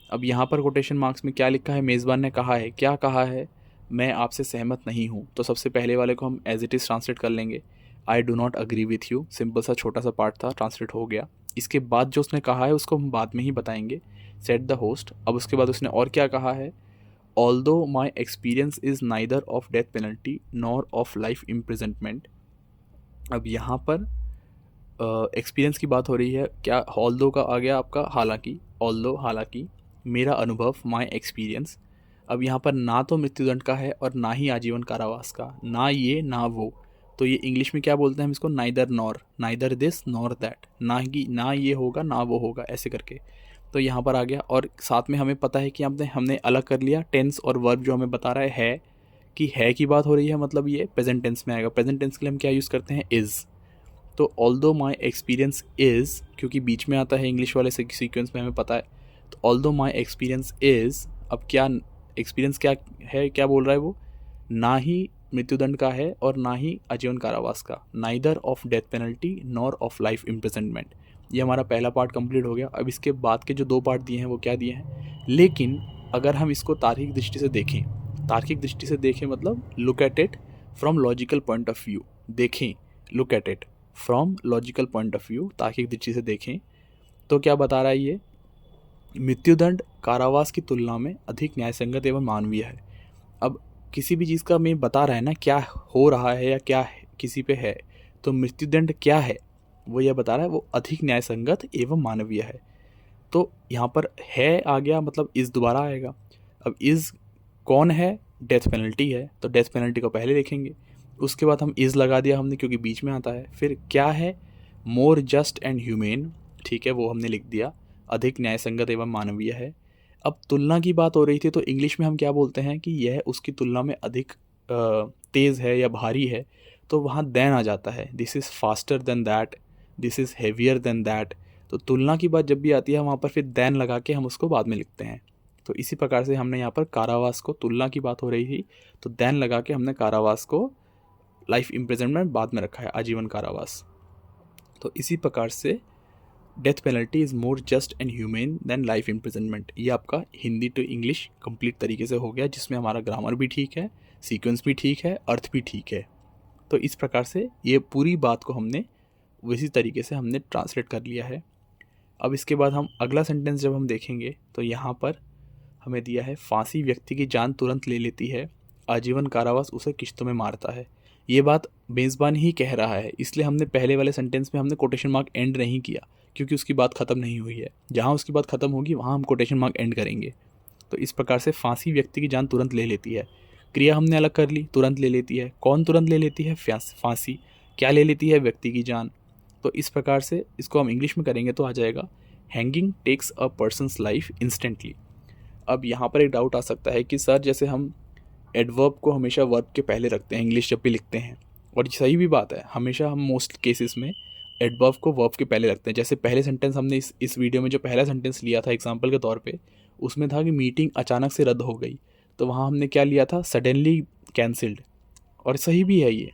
अब यहाँ पर कोटेशन मार्क्स में क्या लिखा है, मेज़बान ने कहा है, क्या कहा है, मैं आपसे सहमत नहीं हूँ। तो सबसे पहले वाले को हम एज इट इज़ ट्रांसलेट कर लेंगे, I do not agree with you. Simple सा छोटा सा पार्ट था, ट्रांसलेट हो गया। इसके बाद जो उसने कहा है उसको हम बाद में ही बताएंगे, सेट द होस्ट। अब उसके बाद उसने और क्या कहा है, although my experience is neither of death penalty nor of life imprisonment. अब यहाँ पर एक्सपीरियंस की बात हो रही है, क्या ऑल्दो का आ गया आपका हालांकि, ऑल्दो हालांकि, मेरा अनुभव माई एक्सपीरियंस। अब यहाँ पर ना तो मृत्युदंड का है और ना ही आजीवन कारावास का, ना ये ना वो, तो ये इंग्लिश में क्या बोलते हैं हम इसको, neither nor, neither this nor that, ना ये होगा ना वो होगा, ऐसे करके। तो यहाँ पर आ गया। और साथ में हमें पता है कि हमने अलग कर लिया टेंस और वर्ब जो हमें बता रहा है कि है की बात हो रही है, मतलब ये प्रेजेंट टेंस में आएगा। प्रेजेंट टेंस के लिए हम क्या यूज़ करते हैं, इज़। तो ऑल्दो माई एक्सपीरियंस इज़, क्योंकि बीच में आता है इंग्लिश वाले सीक्वेंस में, हमें पता है। तो ऑल्दो माई एक्सपीरियंस इज़, अब क्या एक्सपीरियंस क्या है, क्या बोल रहा है वो, ना ही मृत्युदंड का है और ना ही आजीवन कारावास का, neither of death penalty nor of life imprisonment. ये हमारा पहला पार्ट कंप्लीट हो गया। अब इसके बाद के जो 2 पार्ट दिए हैं वो क्या दिए हैं, लेकिन अगर हम इसको तार्किक दृष्टि से देखें, तार्किक दृष्टि से देखें मतलब look at it from logical point of view, देखें, look at it from logical point of view, तार्किक दृष्टि से देखें, तो क्या बता रहा है ये, मृत्युदंड कारावास की तुलना में अधिक न्यायसंगत एवं मानवीय है। अब किसी भी चीज़ का मैं बता रहा है ना, क्या हो रहा है या क्या है, किसी पे है, तो मृत्युदंड क्या है वो यह बता रहा है, वो अधिक न्यायसंगत एवं मानवीय है। तो यहाँ पर है आ गया, मतलब इज़ दोबारा आएगा। अब इज़ कौन है, डेथ पेनल्टी है, तो डेथ पेनल्टी को पहले लिखेंगे, उसके बाद हम इज़ लगा दिया हमने क्योंकि बीच में आता है। फिर क्या है, मोर जस्ट एंड ह्यूमेन, ठीक है, वो हमने लिख दिया, अधिक न्यायसंगत एवं मानवीय है। अब तुलना की बात हो रही थी, तो इंग्लिश में हम क्या बोलते हैं कि यह उसकी तुलना में अधिक तेज़ है या भारी है, तो वहाँ देन आ जाता है, this is faster than that, this is heavier than that. तो तुलना की बात जब भी आती है वहाँ पर फिर देन लगा के हम उसको बाद में लिखते हैं। तो इसी प्रकार से हमने यहाँ पर कारावास को, तुलना की बात हो रही थी तो देन लगा के हमने कारावास को लाइफ इम्प्रिजनमेंट बाद में रखा है, आजीवन कारावास। तो इसी प्रकार से death penalty is more just and humane than life imprisonment. ये आपका हिंदी टू इंग्लिश कंप्लीट तरीके से हो गया, जिसमें हमारा ग्रामर भी ठीक है, सीक्वेंस भी ठीक है, अर्थ भी ठीक है। तो इस प्रकार से ये पूरी बात को हमने उसी तरीके से हमने ट्रांसलेट कर लिया है। अब इसके बाद हम अगला सेंटेंस जब हम देखेंगे तो यहाँ पर हमें दिया है, फांसी व्यक्ति की जान तुरंत ले लेती है, आजीवन कारावास उसे किश्तों में मारता है। ये बात मेज़बान ही कह रहा है, इसलिए हमने पहले वाले सेंटेंस में हमने कोटेशन मार्क एंड नहीं किया, क्योंकि उसकी बात ख़त्म नहीं हुई है। जहाँ उसकी बात ख़त्म होगी वहाँ हम कोटेशन मार्क एंड करेंगे। तो इस प्रकार से फांसी व्यक्ति की जान तुरंत ले लेती है, क्रिया हमने अलग कर ली, तुरंत ले लेती है, कौन तुरंत ले लेती है, फांसी, क्या ले लेती है, व्यक्ति की जान। तो इस प्रकार से इसको हम इंग्लिश में करेंगे तो आ जाएगा, hanging takes a person's life instantly. अब यहाँ पर एक डाउट आ सकता है कि सर जैसे हम एडवर्ब को हमेशा वर्ब के पहले रखते हैं इंग्लिश जब भी लिखते हैं, और सही भी बात है, हमेशा हम मोस्ट केसेस में एडवर्ब को वर्ब के पहले रखते हैं। जैसे पहले सेंटेंस हमने इस वीडियो में जो पहला सेंटेंस लिया था एग्जांपल के तौर पे, उसमें था कि मीटिंग अचानक से रद्द हो गई, तो वहाँ हमने क्या लिया था, सडनली कैंसिल्ड, और सही भी है ये।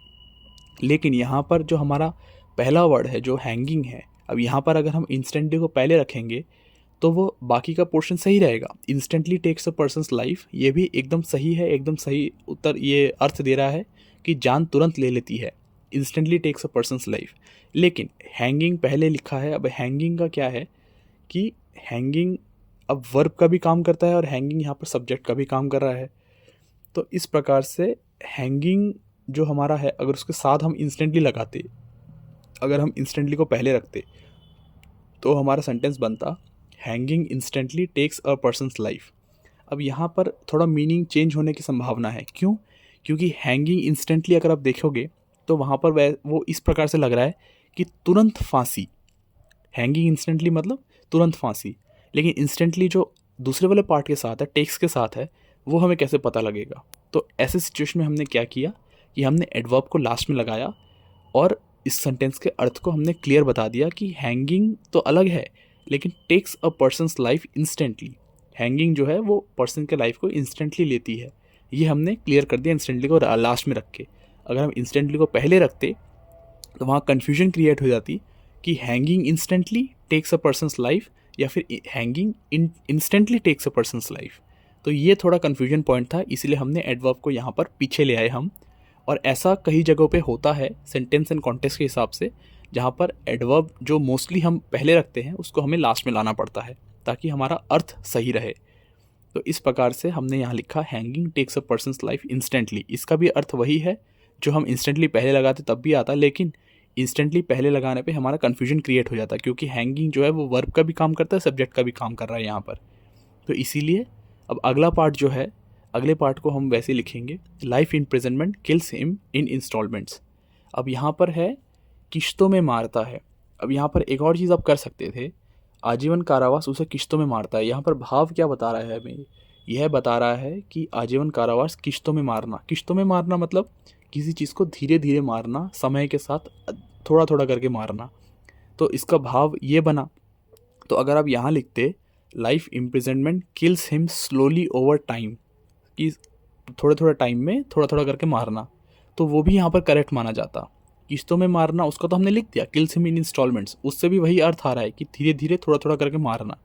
लेकिन यहाँ पर जो हमारा पहला वर्ड है जो हैंगिंग है, अब यहाँ पर अगर हम इंस्टेंटली को पहले रखेंगे तो वो बाकी का पोर्शन सही रहेगा। Instantly takes a person's life, ये भी एकदम सही है, एकदम सही उत्तर, ये अर्थ दे रहा है कि जान तुरंत ले लेती है, instantly takes a person's life. लेकिन हैंगिंग पहले लिखा है। अब हैंगिंग का क्या है कि हैंगिंग अब वर्ब का भी काम करता है और हैंगिंग यहाँ पर सब्जेक्ट का भी काम कर रहा है। तो इस प्रकार से हैंगिंग जो हमारा है, अगर उसके साथ हम इंस्टेंटली लगाते, अगर हम इंस्टेंटली को पहले रखते, तो हमारा सेंटेंस बनता, hanging instantly takes a person's life. अब यहाँ पर थोड़ा मीनिंग चेंज होने की संभावना है। क्यों? क्योंकि हैंगिंग इंस्टेंटली अगर आप देखोगे तो वहाँ पर वो इस प्रकार से लग रहा है कि तुरंत फांसी, हैंगिंग इंस्टेंटली मतलब तुरंत फांसी। लेकिन इंस्टेंटली जो दूसरे वाले पार्ट के साथ है, टेक्स के साथ है, वो हमें कैसे पता लगेगा? तो ऐसे सिचुएशन में हमने क्या किया कि हमने एडवर्ब को लास्ट में लगाया और इस सेंटेंस के अर्थ को हमने क्लियर बता दिया कि हैंगिंग तो अलग है लेकिन takes a person's life instantly. Hanging जो है वो पर्सन के लाइफ को इंस्टेंटली लेती है, ये हमने क्लियर कर दिया इंस्टेंटली को लास्ट में रख के। अगर हम इंस्टेंटली को पहले रखते तो वहाँ कन्फ्यूजन क्रिएट हो जाती कि hanging instantly takes a person's life या फिर hanging instantly takes a person's life. तो ये थोड़ा कन्फ्यूजन पॉइंट था, इसलिए हमने एडवर्ब को यहाँ पर पीछे ले आए हम। और ऐसा कई जगहों पे होता है सेंटेंस एंड कॉन्टेक्स्ट के हिसाब से, जहाँ पर एडवर्ब जो मोस्टली हम पहले रखते हैं उसको हमें लास्ट में लाना पड़ता है ताकि हमारा अर्थ सही रहे। तो इस प्रकार से हमने यहाँ लिखा hanging takes a person's life instantly. इसका भी अर्थ वही है जो हम इंस्टेंटली पहले लगाते तब भी आता, लेकिन इंस्टेंटली पहले लगाने पे हमारा कन्फ्यूजन क्रिएट हो जाता है क्योंकि हैंगिंग जो है वो वर्ब का भी काम करता है, सब्जेक्ट का भी काम कर रहा है यहाँ पर। तो इसीलिए अब अगला पार्ट जो है, अगले पार्ट को हम वैसे लिखेंगे, life imprisonment kills him in instalments. अब यहाँ पर है किश्तों में मारता है। अब यहाँ पर एक और चीज़ आप कर सकते थे, आजीवन कारावास उसे किश्तों में मारता है। यहाँ पर भाव क्या बता रहा है हमें, यह बता रहा है कि आजीवन कारावास किश्तों में मारना। किश्तों में मारना मतलब किसी चीज़ को धीरे धीरे मारना, समय के साथ थोड़ा थोड़ा करके मारना। तो इसका भाव ये बना। तो अगर आप यहाँ लिखते life imprisonment kills him slowly over time, कि थोड़े थोड़े टाइम में थोड़ा थोड़ा करके मारना, तो वो भी यहाँ पर करेक्ट माना जाता। किस्तों में मारना उसका तो हमने लिख दिया, किल्स हिम इन इंस्टॉलमेंट्स, उससे भी वही अर्थ आ रहा है कि धीरे धीरे थोड़ा थोड़ा करके मारना।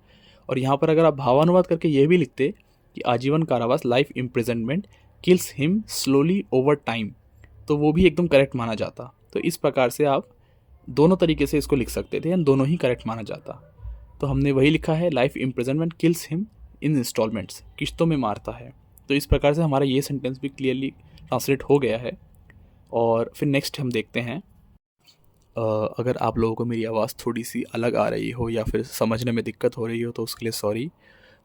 और यहाँ पर अगर आप भावानुवाद करके ये भी लिखते कि आजीवन कारावास life imprisonment kills him slowly over time, तो वो भी एकदम करेक्ट माना जाता। तो इस प्रकार से आप दोनों तरीके से इसको लिख सकते थे, दोनों ही करेक्ट माना जाता। तो हमने वही लिखा है, life imprisonment kills him in instalments, किश्तों में मारता है। तो इस प्रकार से हमारा ये सेंटेंस भी क्लियरली ट्रांसलेट हो गया है। और फिर नेक्स्ट हम देखते हैं, अगर आप लोगों को मेरी आवाज़ थोड़ी सी अलग आ रही हो या फिर समझने में दिक्कत हो रही हो तो उसके लिए सॉरी।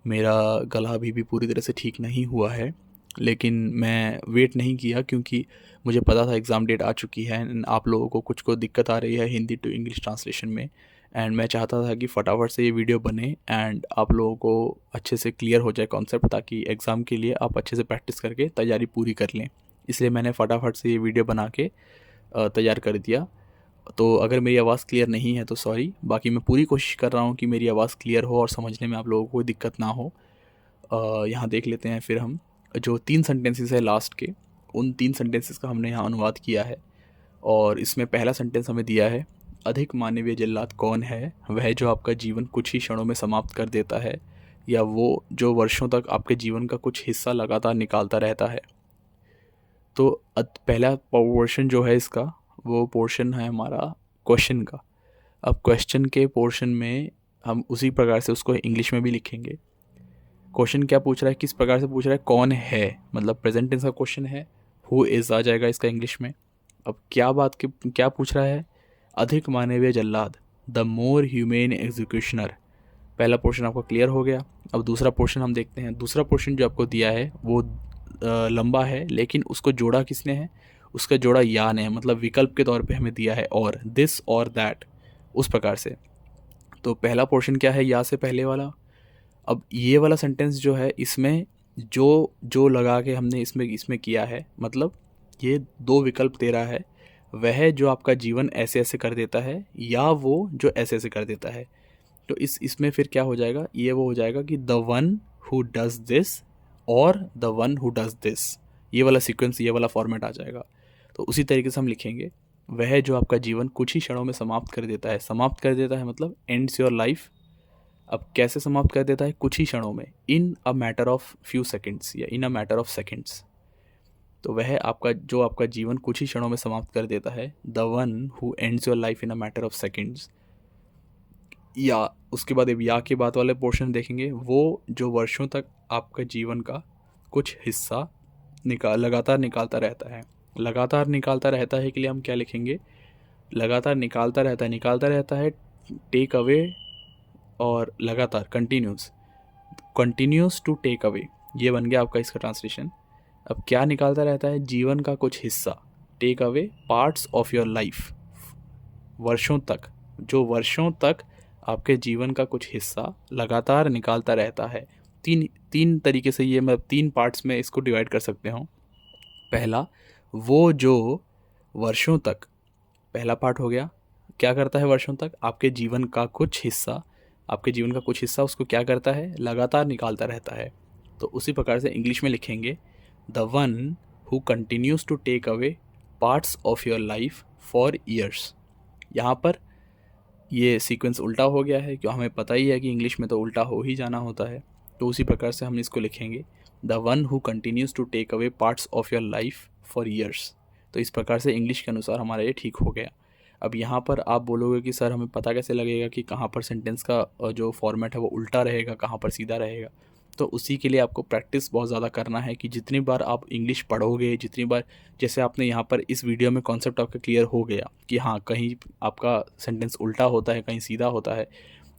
मेरा गला अभी भी पूरी तरह से ठीक नहीं हुआ है, लेकिन मैं वेट नहीं किया क्योंकि मुझे पता था एग्ज़ाम डेट आ चुकी है एंड आप लोगों को कुछ को दिक्कत आ रही है हिंदी टू इंग्लिश ट्रांसलेशन में। एंड मैं चाहता था कि फटाफट से ये वीडियो बने एंड आप लोगों को अच्छे से क्लियर हो जाए कॉन्सेप्ट, ताकि एग्ज़ाम के लिए आप अच्छे से प्रैक्टिस करके तैयारी पूरी कर लें। इसलिए मैंने फटाफट से ये वीडियो बना के तैयार कर दिया। तो अगर मेरी आवाज़ क्लियर नहीं है तो सॉरी, बाकी मैं पूरी कोशिश कर रहा हूँ कि मेरी आवाज़ क्लियर हो और समझने में आप लोगों को कोई दिक्कत ना हो। यहाँ देख लेते हैं फिर हम जो 3 सेंटेंसेस है लास्ट के, उन 3 सेंटेंसेस का हमने यहाँ अनुवाद किया है। और इसमें पहला सेंटेंस हमें दिया है, अधिक मानवीय जल्लाद कौन है, वह जो आपका जीवन कुछ ही क्षणों में समाप्त कर देता है, या वो जो वर्षों तक आपके जीवन का कुछ हिस्सा लगातार निकालता रहता है। तो पहला पोर्शन जो है इसका, वो पोर्शन है हमारा क्वेश्चन का। अब क्वेश्चन के पोर्शन में हम उसी प्रकार से उसको इंग्लिश में भी लिखेंगे। क्वेश्चन क्या पूछ रहा है, किस प्रकार से पूछ रहा है, कौन है, मतलब प्रेजेंट टेंस का क्वेश्चन है, हु इज़ आ जाएगा इसका इंग्लिश में। अब क्या पूछ रहा है, अधिक मानवीय जल्लाद, द मोर ह्यूमेन एग्जीक्यूशनर। पहला पोर्शन आपका क्लियर हो गया। अब दूसरा पोर्शन हम देखते हैं। दूसरा पोर्शन जो आपको दिया है वो लंबा है, लेकिन उसको जोड़ा किसने है, उसका जोड़ा या ने है, मतलब विकल्प के तौर पे हमें दिया है, और दिस और दैट, उस प्रकार से। तो पहला पोर्शन क्या है, या से पहले वाला। अब ये वाला सेंटेंस जो है, इसमें जो जो लगा के हमने इसमें किया है, मतलब ये 2 विकल्प दे रहा है, वह जो आपका जीवन ऐसे ऐसे कर देता है, या वो जो ऐसे ऐसे कर देता है। तो इसमें फिर क्या हो जाएगा, ये वो हो जाएगा कि the one who does this और the one who does this, ये वाला सीक्वेंस, ये वाला फॉर्मेट आ जाएगा। तो उसी तरीके से हम लिखेंगे, वह जो आपका जीवन कुछ ही क्षणों में समाप्त कर देता है। समाप्त कर देता है मतलब एंड्स योर लाइफ। अब कैसे समाप्त कर देता है, कुछ ही क्षणों में, in a matter of few seconds या in a matter of seconds. तो वह आपका जो आपका जीवन कुछ ही क्षणों में समाप्त कर देता है, the one who ends your life in a matter of seconds. या उसके बाद अब या के बाद वाले पोर्शन देखेंगे, वो जो वर्षों तक आपका जीवन का कुछ हिस्सा लगातार निकालता रहता है। लगातार निकालता रहता है के लिए हम क्या लिखेंगे, लगातार निकालता रहता है टेक अवे, और लगातार कंटिन्यूस टू टेक अवे, ये बन गया आपका इसका ट्रांसलेशन। अब क्या निकालता रहता है, जीवन का कुछ हिस्सा, take away parts of your life, वर्षों तक, जो वर्षों तक आपके जीवन का कुछ हिस्सा लगातार निकालता रहता है। तीन तरीके से ये मैं 3 पार्ट्स में इसको डिवाइड कर सकते हूँ। पहला, वो जो वर्षों तक, पहला पार्ट हो गया, क्या करता है वर्षों तक, आपके जीवन का कुछ हिस्सा, उसको क्या करता है, लगातार निकालता रहता है। तो उसी प्रकार से इंग्लिश में लिखेंगे, the one who continues to take away parts of your life for years. यहाँ पर ये सीक्वेंस उल्टा हो गया है, क्यों, हमें पता ही है कि इंग्लिश में तो उल्टा हो ही जाना होता है। तो उसी प्रकार से हम इसको लिखेंगे, the one who continues to take away parts of your life for years. तो इस प्रकार से इंग्लिश के अनुसार हमारा ये ठीक हो गया। अब यहाँ पर आप बोलोगे कि सर हमें पता कैसे लगेगा कि कहाँ पर सेंटेंस का जो फॉर्मेट है वो उल्टा रहेगा, कहाँ पर सीधा रहेगा। तो उसी के लिए आपको प्रैक्टिस बहुत ज़्यादा करना है कि जितनी बार आप इंग्लिश पढ़ोगे, जितनी बार, जैसे आपने यहाँ पर इस वीडियो में कॉन्सेप्ट आपका क्लियर हो गया कि हाँ, कहीं आपका सेंटेंस उल्टा होता है, कहीं सीधा होता है,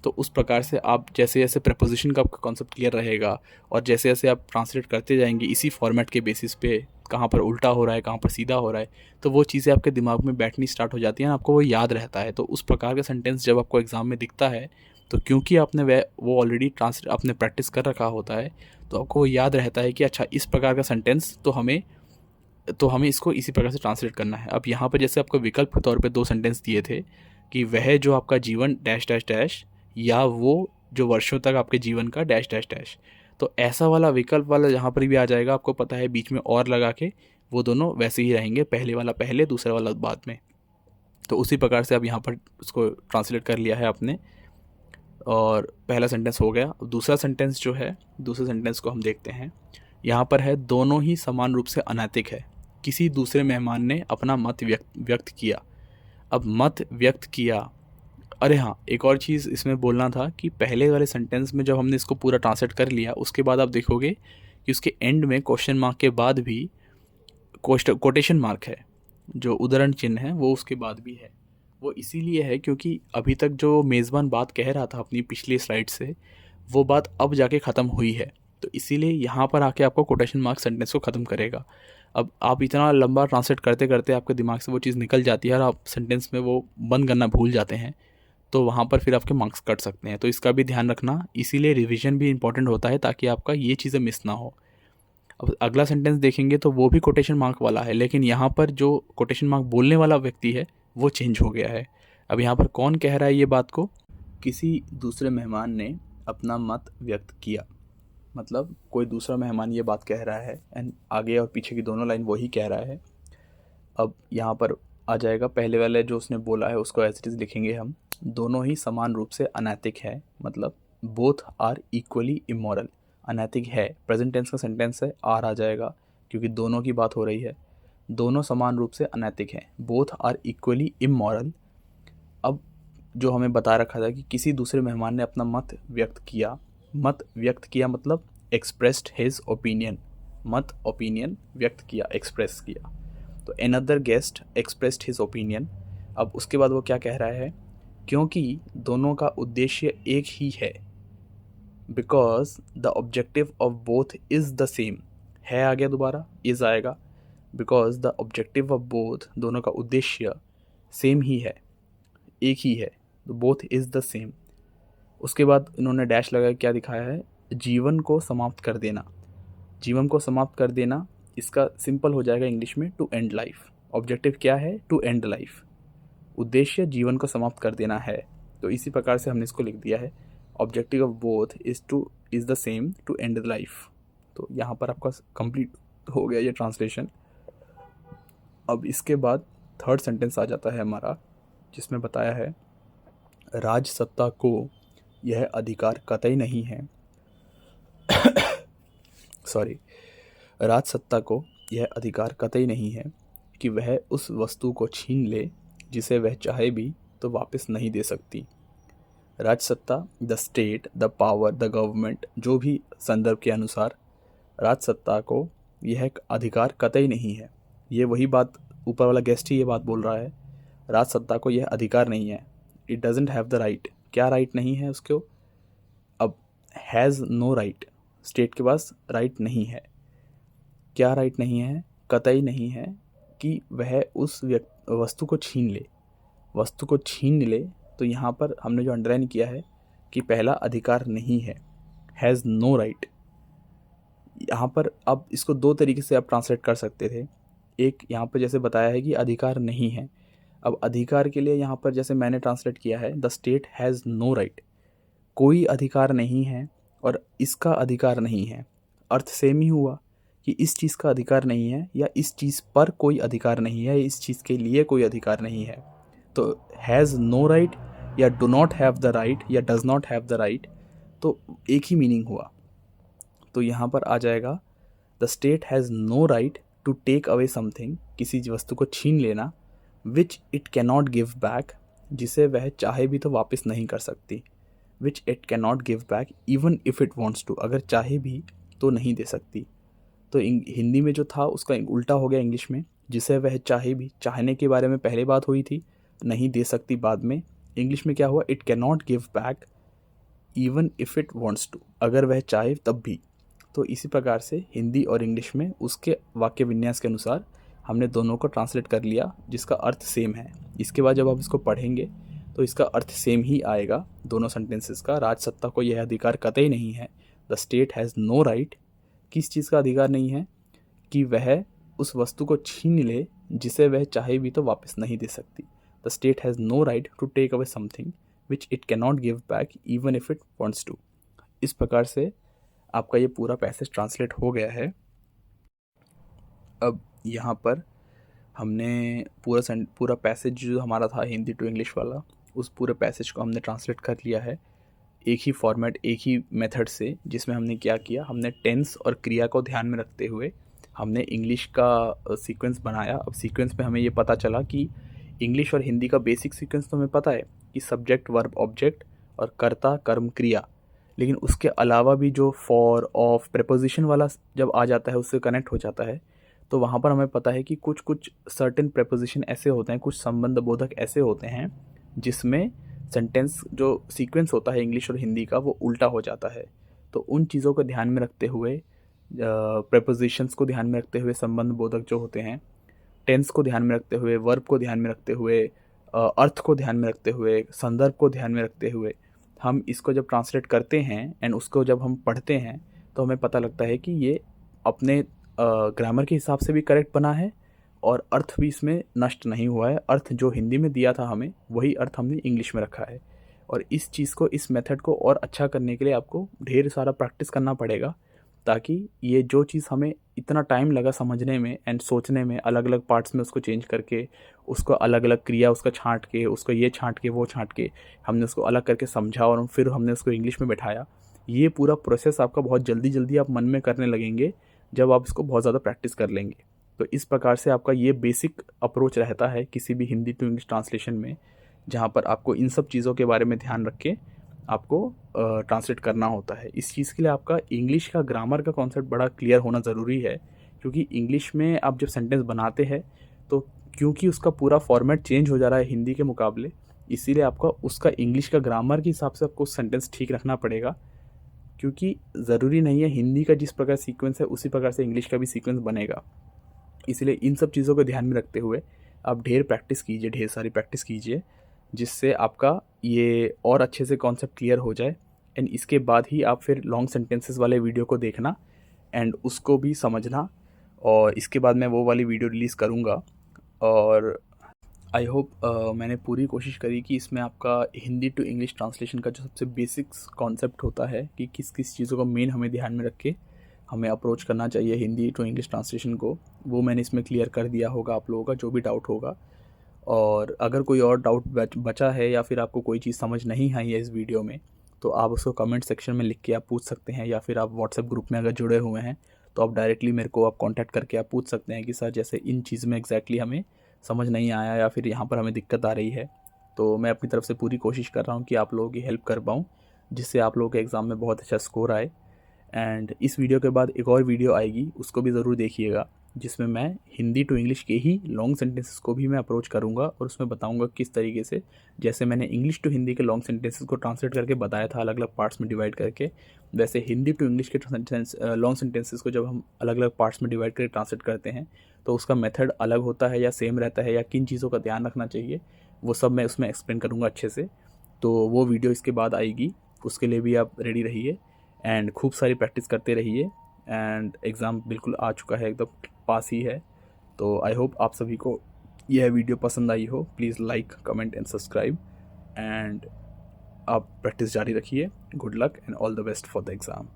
तो उस प्रकार से आप जैसे जैसे प्रपोजिशन का आपका कॉन्सेप्ट क्लियर रहेगा और जैसे जैसे आप ट्रांसलेट करते जाएंगे इसी फॉर्मेट के बेसिस पे, कहाँ पर उल्टा हो रहा है कहाँ पर सीधा हो रहा है, तो वो चीज़ें आपके दिमाग में बैठनी स्टार्ट हो जाती हैं, आपको वो याद रहता है। तो उस प्रकार का सेंटेंस जब आपको एग्ज़ाम में दिखता है तो क्योंकि आपने वो ऑलरेडी आपने प्रैक्टिस कर रखा होता है, तो आपको वो याद रहता है कि अच्छा इस प्रकार का सेंटेंस तो हमें इसको इसी प्रकार से ट्रांसलेट करना है। अब यहाँ पर जैसे आपको विकल्प के तौर पे 2 सेंटेंस दिए थे कि वह जो आपका जीवन डैश डैश डैश, या वो जो वर्षों तक आपके जीवन का डैश डैश डैश, तो ऐसा वाला विकल्प वाला यहाँ पर भी आ जाएगा, आपको पता है बीच में और लगा के वो दोनों वैसे ही रहेंगे, पहले वाला पहले दूसरा वाला बाद में। तो उसी प्रकार से अब यहाँ पर उसको ट्रांसलेट कर लिया है आपने और पहला सेंटेंस हो गया। दूसरा सेंटेंस जो है, दूसरे सेंटेंस को हम देखते हैं। यहाँ पर है दोनों ही समान रूप से अनैतिक है, किसी दूसरे मेहमान ने अपना मत व्यक्त किया। अब मत व्यक्त किया, अरे हाँ एक और चीज़ इसमें बोलना था कि पहले वाले सेंटेंस में जब हमने इसको पूरा ट्रांसलेट कर लिया उसके बाद आप देखोगे कि उसके एंड में क्वेश्चन मार्क के बाद भी कोटेशन मार्क है, जो उद्धरण चिन्ह है वो उसके बाद भी है। वो इसीलिए है क्योंकि अभी तक जो मेज़बान बात कह रहा था अपनी पिछली स्लाइड से, वो बात अब जाके ख़त्म हुई है, तो इसीलिए यहाँ पर आके आपको कोटेशन मार्क सेंटेंस को ख़त्म करेगा। अब आप इतना लंबा ट्रांसलेट करते करते आपके दिमाग से वो चीज़ निकल जाती है और आप सेंटेंस में वो बंद करना भूल जाते हैं, तो वहाँ पर फिर आपके मार्क्स कट सकते हैं। तो इसका भी ध्यान रखना, इसीलिए रिवीजन भी इंपॉर्टेंट होता है ताकि आपका ये चीज़ें मिस ना हो। अब अगला सेंटेंस देखेंगे तो वो भी कोटेशन मार्क वाला है, लेकिन यहाँ पर जो कोटेशन मार्क बोलने वाला व्यक्ति है वो चेंज हो गया है। अब यहाँ पर कौन कह रहा है ये बात को? किसी दूसरे मेहमान ने अपना मत व्यक्त किया, मतलब कोई दूसरा मेहमान ये बात कह रहा है एंड आगे और पीछे की दोनों लाइन वही कह रहा है। अब यहाँ पर आ जाएगा पहले वाले जो उसने बोला है उसको एज इट इज़ लिखेंगे हम, दोनों ही समान रूप से अनैतिक है, मतलब बोथ आर इक्वली इमोरल। अनैतिक है प्रेजेंट टेंस का सेंटेंस है, आर आ जाएगा क्योंकि दोनों की बात हो रही है। दोनों समान रूप से अनैतिक हैं, बोथ आर इक्वली इमोरल। अब जो हमें बता रखा था कि किसी दूसरे मेहमान ने अपना मत व्यक्त किया, मत व्यक्त किया मतलब एक्सप्रेस्ड हिज ओपिनियन, मत ओपिनियन व्यक्त किया एक्सप्रेस किया, तो another guest expressed his opinion. अब उसके बाद वो क्या कह रहा है, क्योंकि दोनों का उद्देश्य एक ही है, because the objective of both is the same, है आ गया दोबारा इज़ आएगा, because the objective of both दोनों का उद्देश्य सेम ही है, एक ही है, तो बोथ इज़ द सेम। उसके बाद इन्होंने डैश लगा क्या दिखाया है, जीवन को समाप्त कर देना। जीवन को समाप्त कर देना इसका सिंपल हो जाएगा इंग्लिश में टू एंड लाइफ। ऑब्जेक्टिव क्या है, टू एंड लाइफ, उद्देश्य जीवन को समाप्त कर देना है, तो इसी प्रकार से हमने इसको लिख दिया है, objective of both is the same to end the life. तो यहाँ पर आपका कंप्लीट हो गया ये ट्रांसलेशन। अब इसके बाद थर्ड सेंटेंस आ जाता है हमारा, जिसमें बताया है राजसत्ता को यह अधिकार कतई नहीं है सॉरी, राजसत्ता को यह अधिकार कतई नहीं है कि वह उस वस्तु को छीन ले जिसे वह चाहे भी तो वापस नहीं दे सकती। राजसत्ता, the state, the power, the government, जो भी संदर्भ के अनुसार, राजसत्ता को यह अधिकार कतई नहीं है। ये वही बात ऊपर वाला गेस्ट ही ये बात बोल रहा है, राजसत्ता को यह अधिकार नहीं है, it doesn't have the right. क्या राइट नहीं है उसको? अब हैज़ नो राइट, स्टेट के पास राइट नहीं है। क्या राइट नहीं है? कतई नहीं है कि वह उस वस्तु को छीन ले, वस्तु को छीन ले। तो यहाँ पर हमने जो अंडरलाइन किया है कि पहला अधिकार नहीं है, हैज़ नो राइट। यहाँ पर अब इसको दो तरीके से आप ट्रांसलेट कर सकते थे। एक यहाँ पर जैसे बताया है कि अधिकार नहीं है, अब अधिकार के लिए यहाँ पर जैसे मैंने ट्रांसलेट किया है, the state has no right, कोई अधिकार नहीं है और इसका अधिकार नहीं है, अर्थ सेम ही हुआ कि इस चीज़ का अधिकार नहीं है या इस चीज़ पर कोई अधिकार नहीं है, इस चीज़ के लिए कोई अधिकार नहीं है। तो हैज़ नो राइट या do not have the right या does not have the right, तो एक ही मीनिंग हुआ। तो यहाँ पर आ जाएगा the state has no right to take away something, किसी वस्तु को छीन लेना, which it cannot give back, जिसे वह चाहे भी तो वापस नहीं कर सकती, which it cannot give back even if it wants to, अगर चाहे भी तो नहीं दे सकती। तो हिंदी में जो था उसका उल्टा हो गया इंग्लिश में, जिसे वह चाहे भी, चाहने के बारे में पहले बात हुई थी, नहीं दे सकती बाद में। इंग्लिश में क्या हुआ, it cannot give back, even if it wants to, अगर वह चाहे तब भी। तो इसी प्रकार से हिंदी और इंग्लिश में उसके वाक्य विन्यास के अनुसार हमने दोनों को ट्रांसलेट कर लिया, जिसका अर्थ सेम है। इसके बाद जब आप इसको पढ़ेंगे तो इसका अर्थ सेम ही आएगा दोनों सेंटेंसेस का। राजसत्ता को यह अधिकार कतई नहीं है, the state has no right. किस चीज़ का अधिकार नहीं है? कि वह उस वस्तु को छीन ले जिसे वह चाहे भी तो वापस नहीं दे सकती। The state has no right to take away something which it can not give back even if it wants to. इस प्रकार से आपका ये पूरा पैसेज ट्रांसलेट हो गया है। अब यहाँ पर हमने पूरा पैसेज जो हमारा था हिंदी टू इंग्लिश वाला, उस पूरे पैसेज को हमने ट्रांसलेट कर लिया है एक ही फॉर्मेट, एक ही मेथड से, जिसमें हमने क्या किया, हमने टेंस और क्रिया को ध्यान में रखते हुए हमने इंग्लिश का सीक्वेंस बनाया। अब सीक्वेंस में हमें ये पता चला कि इंग्लिश और हिंदी का बेसिक सीक्वेंस तो हमें पता है कि सब्जेक्ट, वर्ब, ऑब्जेक्ट और कर्ता, कर्म, क्रिया। लेकिन उसके अलावा भी जो फॉर, ऑफ, प्रेपोजिशन वाला जब आ जाता है, उससे कनेक्ट हो जाता है, तो वहाँ पर हमें पता है कि कुछ कुछ सर्टेन प्रेपोजिशन ऐसे होते हैं, कुछ संबंध बोधक ऐसे होते हैं जिसमें सेंटेंस जो सीक्वेंस होता है इंग्लिश और हिंदी का वो उल्टा हो जाता है। तो उन चीज़ों को ध्यान में रखते हुए, प्रेपोजिशंस को ध्यान में रखते हुए, संबंध बोधक जो होते हैं, टेंस को ध्यान में रखते हुए, वर्ब को ध्यान में रखते हुए, अर्थ को ध्यान में रखते हुए, संदर्भ को ध्यान में रखते हुए हम इसको जब ट्रांसलेट करते हैं एंड उसको जब हम पढ़ते हैं तो हमें पता लगता है कि ये अपने ग्रामर के हिसाब से भी करेक्ट बना है और अर्थ भी इसमें नष्ट नहीं हुआ है। अर्थ जो हिंदी में दिया था हमें, वही अर्थ हमने इंग्लिश में रखा है। और इस चीज़ को, इस मेथड को और अच्छा करने के लिए आपको ढेर सारा प्रैक्टिस करना पड़ेगा, ताकि ये जो चीज़ हमें इतना टाइम लगा समझने में एंड सोचने में, अलग अलग पार्ट्स में उसको चेंज करके, उसको अलग अलग क्रिया उसका छांट के, उसको ये छांट के वो छांट के हमने उसको अलग करके समझा और फिर हमने उसको इंग्लिश में बैठाया, ये पूरा प्रोसेस आपका बहुत जल्दी जल्दी आप मन में करने लगेंगे जब आप इसको बहुत ज़्यादा प्रैक्टिस कर लेंगे। तो इस प्रकार से आपका ये बेसिक अप्रोच रहता है किसी भी हिंदी टू इंग्लिश ट्रांसलेशन में, जहाँ पर आपको इन सब चीज़ों के बारे में ध्यान रख के आपको ट्रांसलेट करना होता है। इस चीज़ के लिए आपका इंग्लिश का ग्रामर का कॉन्सेप्ट बड़ा क्लियर होना ज़रूरी है, क्योंकि इंग्लिश में आप जब सेंटेंस बनाते हैं तो क्योंकि उसका पूरा फॉर्मेट चेंज हो जा रहा है हिंदी के मुकाबले, इसीलिए आपका उसका इंग्लिश का ग्रामर के हिसाब से आपको सेंटेंस ठीक रखना पड़ेगा। क्योंकि ज़रूरी नहीं है हिंदी का जिस प्रकार सीक्वेंस है उसी प्रकार से इंग्लिश का भी सीक्वेंस बनेगा। इसलिए इन सब चीज़ों को ध्यान में रखते हुए आप ढेर प्रैक्टिस कीजिए, ढेर सारी प्रैक्टिस कीजिए, जिससे आपका ये और अच्छे से कॉन्सेप्ट क्लियर हो जाए। एंड इसके बाद ही आप फिर लॉन्ग सेंटेंसेस वाले वीडियो को देखना एंड उसको भी समझना, और इसके बाद मैं वो वाली वीडियो रिलीज़ करूँगा। और आई होप मैंने पूरी कोशिश करी कि इसमें आपका हिंदी टू इंग्लिश ट्रांसलेशन का जो सबसे बेसिक्स कॉन्सेप्ट होता है कि किस किस चीज़ों को मेन हमें ध्यान में रख के हमें अप्रोच करना चाहिए हिंदी टू इंग्लिश ट्रांसलेशन को, वो मैंने इसमें क्लियर कर दिया होगा आप लोगों का जो भी डाउट होगा। और अगर कोई और डाउट बचा है या फिर आपको कोई चीज़ समझ नहीं आई है इस वीडियो में, तो आप उसको कमेंट सेक्शन में लिख के आप पूछ सकते हैं, या फिर आप व्हाट्सएप ग्रुप में अगर जुड़े हुए हैं तो आप डायरेक्टली मेरे को आप कांटेक्ट करके आप पूछ सकते हैं कि सर जैसे इन चीज़ में एग्जैक्टली हमें समझ नहीं आया या फिर यहाँ पर हमें दिक्कत आ रही है। तो मैं अपनी तरफ से पूरी कोशिश कर रहा हूँ कि आप लोगों की हेल्प कर पाऊँ, जिससे आप लोगों के एग्ज़ाम में बहुत अच्छा स्कोर आए। एंड इस वीडियो के बाद एक और वीडियो आएगी, उसको भी ज़रूर देखिएगा, जिसमें मैं हिंदी टू इंग्लिश के ही लॉन्ग सेंटेंसेस को भी मैं अप्रोच करूँगा और उसमें बताऊँगा किस तरीके से, जैसे मैंने इंग्लिश टू हिंदी के लॉन्ग सेंटेंसेस को ट्रांसलेट करके बताया था अलग अलग पार्ट्स में डिवाइड करके, वैसे हिंदी टू इंग्लिश के लॉन्ग सेंटेंसेस को जब हम अलग अलग पार्ट्स में डिवाइड करके ट्रांसलेट करते हैं तो उसका मेथड अलग होता है या सेम रहता है, या किन चीज़ों का ध्यान रखना चाहिए, वो सब मैं उसमें एक्सप्लेन करूँगा अच्छे से। तो वो वीडियो इसके बाद आएगी, उसके लिए भी आप रेडी रहिए एंड खूब सारी प्रैक्टिस करते रहिए। एंड एग्ज़ाम बिल्कुल आ चुका है, एकदम पास ही है। तो आई होप आप सभी को यह वीडियो पसंद आई हो। Please like, comment and subscribe, and आप प्रैक्टिस जारी रखिए। Good luck and all the best for the exam.